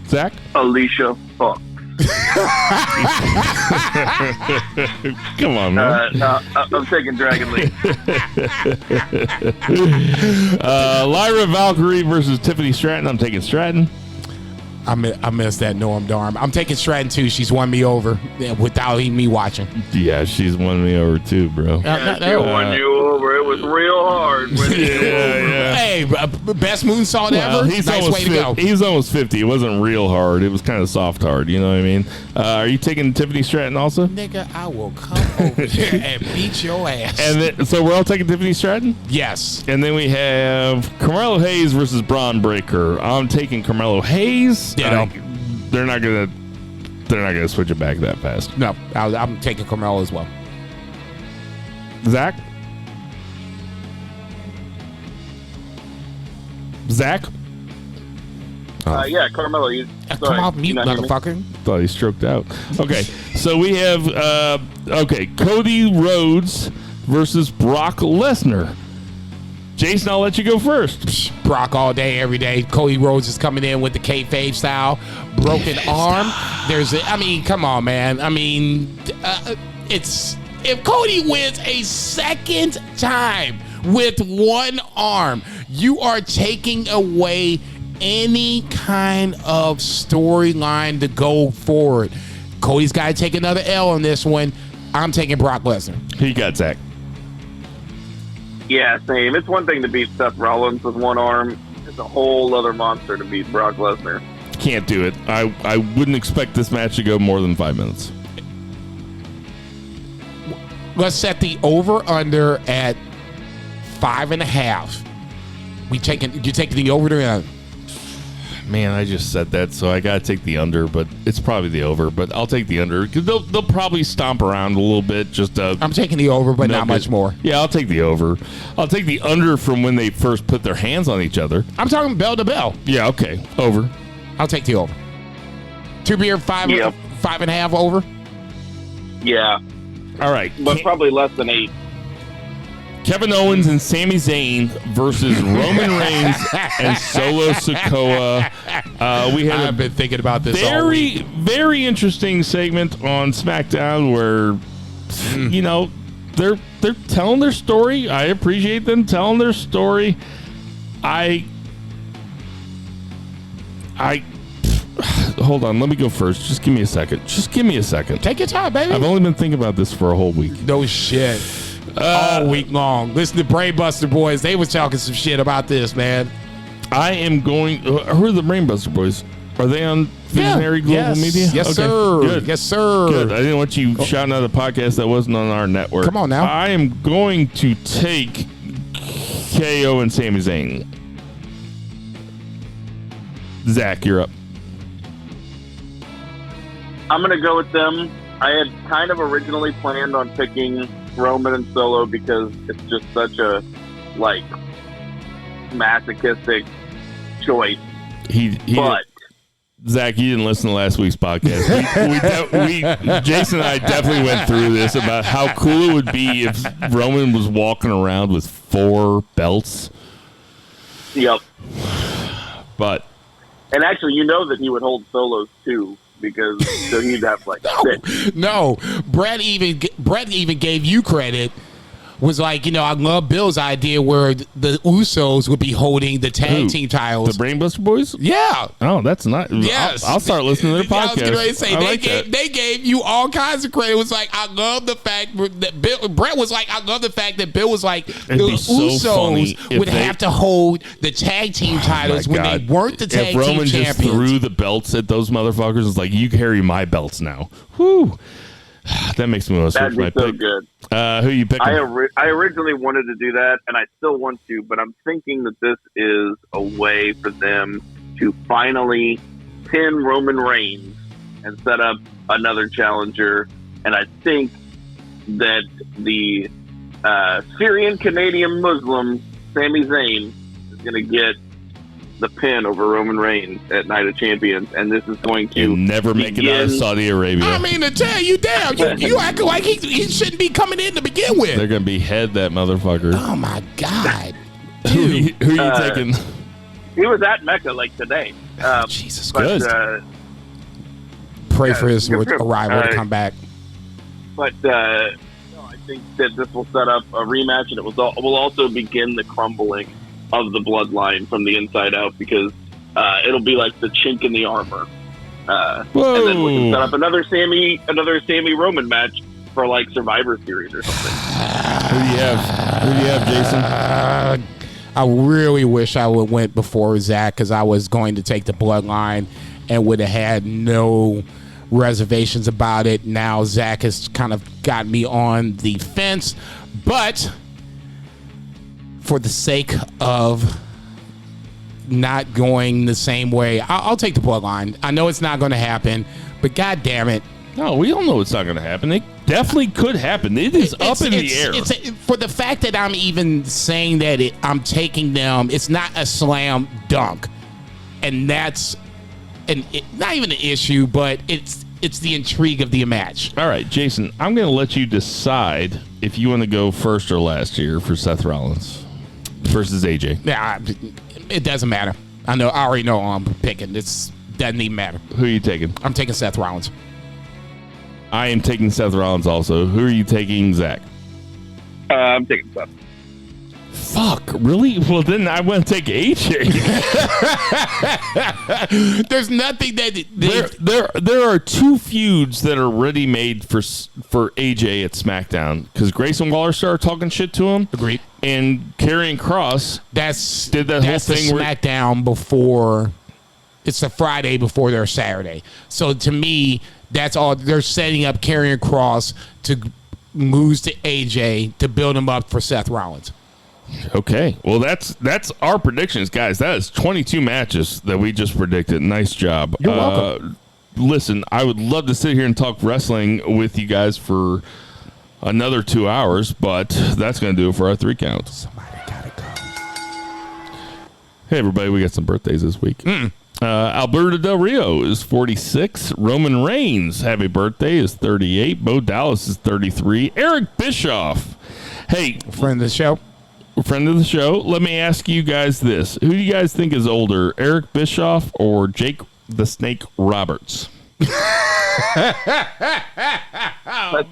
Zach? Alicia Fox. Come on, man. No, I'm taking Dragon Lee. Lyra Valkyrie versus Tiffany Stratton. I'm taking Stratton. I missed that Noam Dar. I'm taking Stratton too. She's won me over without even me watching. Yeah, she's won me over too, bro. She won you over. It was real hard. Yeah. Hey, best moonsault ever. He's nice way to go. He's almost 50. It wasn't real hard. It was kind of soft hard. You know what I mean? Are you taking Tiffany Stratton also? Nigga, I will come over there and beat your ass. And then, so we're all taking Tiffany Stratton? Yes. And then we have Carmelo Hayes versus Braun Breaker. I'm taking Carmelo Hayes. Ditto. They're not gonna switch it back that fast. No, I'm taking Carmelo as well. Zach? Yeah, Carmelo. Come off mute, motherfucker. Thought he stroked out. Okay, so we have Cody Rhodes versus Brock Lesnar. Jason, I'll let you go first. Brock all day, every day. Cody Rhodes is coming in with the kayfabe style, broken arm. Come on, man. If Cody wins a second time with one arm, you are taking away any kind of storyline to go forward. Cody's got to take another L on this one. I'm taking Brock Lesnar. Who you got, Zach? Yeah, same. It's one thing to beat Seth Rollins with one arm. It's a whole other monster to beat Brock Lesnar. Can't do it. I wouldn't expect this match to go more than 5 minutes. Let's set the over-under at 5.5. You taking the over or under? Man, I just said that, so I gotta take the under, but it's probably the over. But I'll take the under because they'll probably stomp around a little bit. I'm taking the over, but not much more. Yeah, I'll take the over. I'll take the under from when they first put their hands on each other. I'm talking bell to bell. Yeah, okay, over. I'll take the over. 2 beer, 5.5 over. Yeah. All right, but probably less than 8. Kevin Owens and Sami Zayn versus Roman Reigns and Solo Sikoa. I've been thinking about this all week. Very interesting segment on SmackDown where, they're telling their story. I appreciate them telling their story. Hold on, let me go first. Just give me a second. Take your time, baby. I've only been thinking about this for a whole week. No shit. All week long. Listen to Brainbuster Boys. They was talking some shit about this, man. I am going... Who are the Brainbuster Boys? Are they on Visionary Global Media? Yes, okay. sir. Good. Yes, sir. Good. I didn't want you shouting out a podcast that wasn't on our network. Come on now. I am going to take KO and Sami Zayn. Zach, you're up. I'm going to go with them. I had kind of originally planned on picking Roman and Solo because it's just such a, masochistic choice. But Zach, you didn't listen to last week's podcast. Jason and I definitely went through this about how cool it would be if Roman was walking around with 4 belts. Yep. And actually, you know that he would hold Solos too, because so he'd have like 6. No, Brett even gave you credit. Was like, I love Bill's idea where the Usos would be holding the tag team titles. The Brainbuster Boys? Yeah. Oh, that's not. Yes. I'll start listening to their podcast. I was going to say, they gave you all kinds of credit. It was like, I love the fact that Brett was like, I love the fact that Bill was like, the Usos would have to hold the tag team titles when they weren't the tag team champions. If Roman just threw the belts at those motherfuckers, it's like, you carry my belts now. Whew. That makes me want to switch my pick. Good. Who you picking? I originally wanted to do that, and I still want to, but I'm thinking that this is a way for them to finally pin Roman Reigns and set up another challenger. And I think that the Syrian Canadian Muslim Sami Zayn is going to get the pin over Roman Reigns at Night of Champions, and this is going to never make it out of Saudi Arabia. I mean, to tell you down, you acting like he shouldn't be coming in to begin with. They're going to behead that motherfucker. Oh my God! Who are you taking? He was at Mecca like today. Jesus Christ! Pray for his arrival to come back. But I think that this will set up a rematch, and it will also begin the crumbling of the bloodline from the inside out, because it'll be like the chink in the armor. And then we can set up another Sammy Roman match for like Survivor Series or something. Who do you have, Jason? I really wish I would went before Zach, because I was going to take the bloodline and would have had no reservations about it. Now Zach has kind of got me on the fence, but for the sake of not going the same way, I'll take the bloodline. I know it's not going to happen, but God damn it. No, we all know it's not going to happen. It definitely could happen. It is up in the air. For the fact that I'm even saying that I'm taking them, it's not a slam dunk. And that's not even an issue, but it's the intrigue of the match. All right, Jason, I'm going to let you decide if you want to go first or last here for Seth Rollins versus AJ. Yeah, it doesn't matter. I already know who I'm picking. It doesn't even matter. Who are you taking? I'm taking Seth Rollins. I am taking Seth Rollins also. Who are you taking, Zach? I'm taking Seth. Fuck, really? Well, then I want to take AJ. There's nothing that... There are 2 feuds that are ready made for AJ at SmackDown, because Grayson Waller started talking shit to him. Agreed. And Karrion Kross did that whole thing where SmackDown before... It's the Friday before their Saturday. So to me, that's all. They're setting up Karrion Kross to lose to AJ to build him up for Seth Rollins. Okay. Well, that's our predictions, guys. That is 22 matches that we just predicted. Nice job. You're welcome. Listen, I would love to sit here and talk wrestling with you guys for another 2 hours, but that's going to do it for our 3 count. Somebody gotta go. Hey, everybody, we got some birthdays this week. Alberto Del Rio is 46. Roman Reigns, happy birthday, is 38. Bo Dallas is 33. Eric Bischoff. Hey. Friend of the show. Friend of the show. Let me ask you guys this. Who do you guys think is older, Eric Bischoff or Jake the Snake Roberts? That's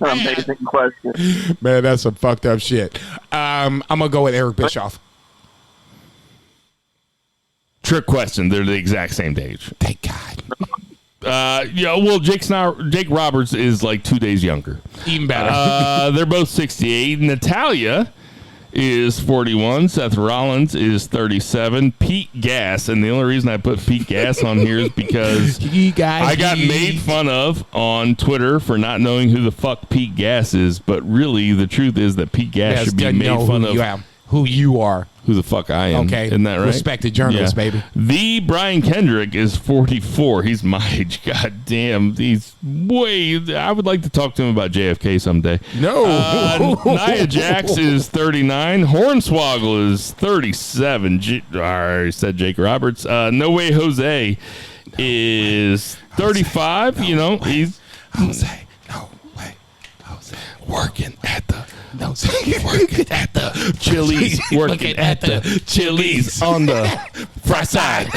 an amazing question. Man, that's some fucked up shit. I'm going to go with Eric Bischoff. Trick question. They're the exact same age. Thank God. Well, Jake Roberts is like 2 days younger. Even better. They're both 68. Natalia is 41. Seth Rollins is 37. Pete Gas, and the only reason I put Pete Gas on here is because I got made fun of on Twitter for not knowing who the fuck Pete Gas is, but really the truth is that Pete Gas should be made fun of who you are. Who the fuck I am. Okay. Isn't that right? Respected journalist, baby. The Brian Kendrick is 44. He's my age. God damn. He's way. I would like to talk to him about JFK someday. No. Nia Jax is 39. Hornswoggle is 37. I already said Jake Roberts. No Way Jose is 35. You know, he's. Jose. No way. Jose. Working at the. No, Working at the Chili's. Working at the Chili's on the fry side.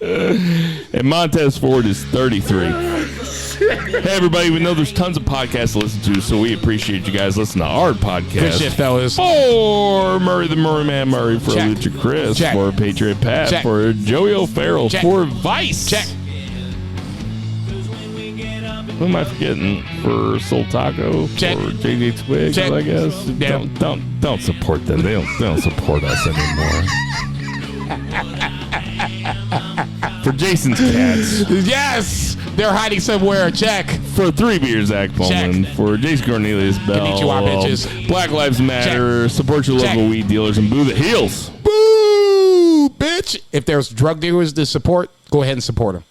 And Montez Ford is 33. Hey, everybody, we know there's tons of podcasts to listen to, so we appreciate you guys listening to our podcast. Good shit, fellas. For Murray the Murray Man Murray, for Check. Lucha Chris, Check. for Patriot Pat, Check. for Joey O'Farrell, Check. for Vice. Check. Who am I forgetting? For Soul Taco, Check. for JJ Twigs, Check. I guess. Yeah. Don't support them. They don't support us anymore. For Jason's Cats, Yes. They're hiding somewhere. Check. for 3 Beers, Zach Bowman, for Jason Cornelius Bell, Konnichiwa, bitches. Black Lives Matter, support your Check. local weed dealers, and boo the heels. Boo, bitch. If there's drug dealers to support, go ahead and support them.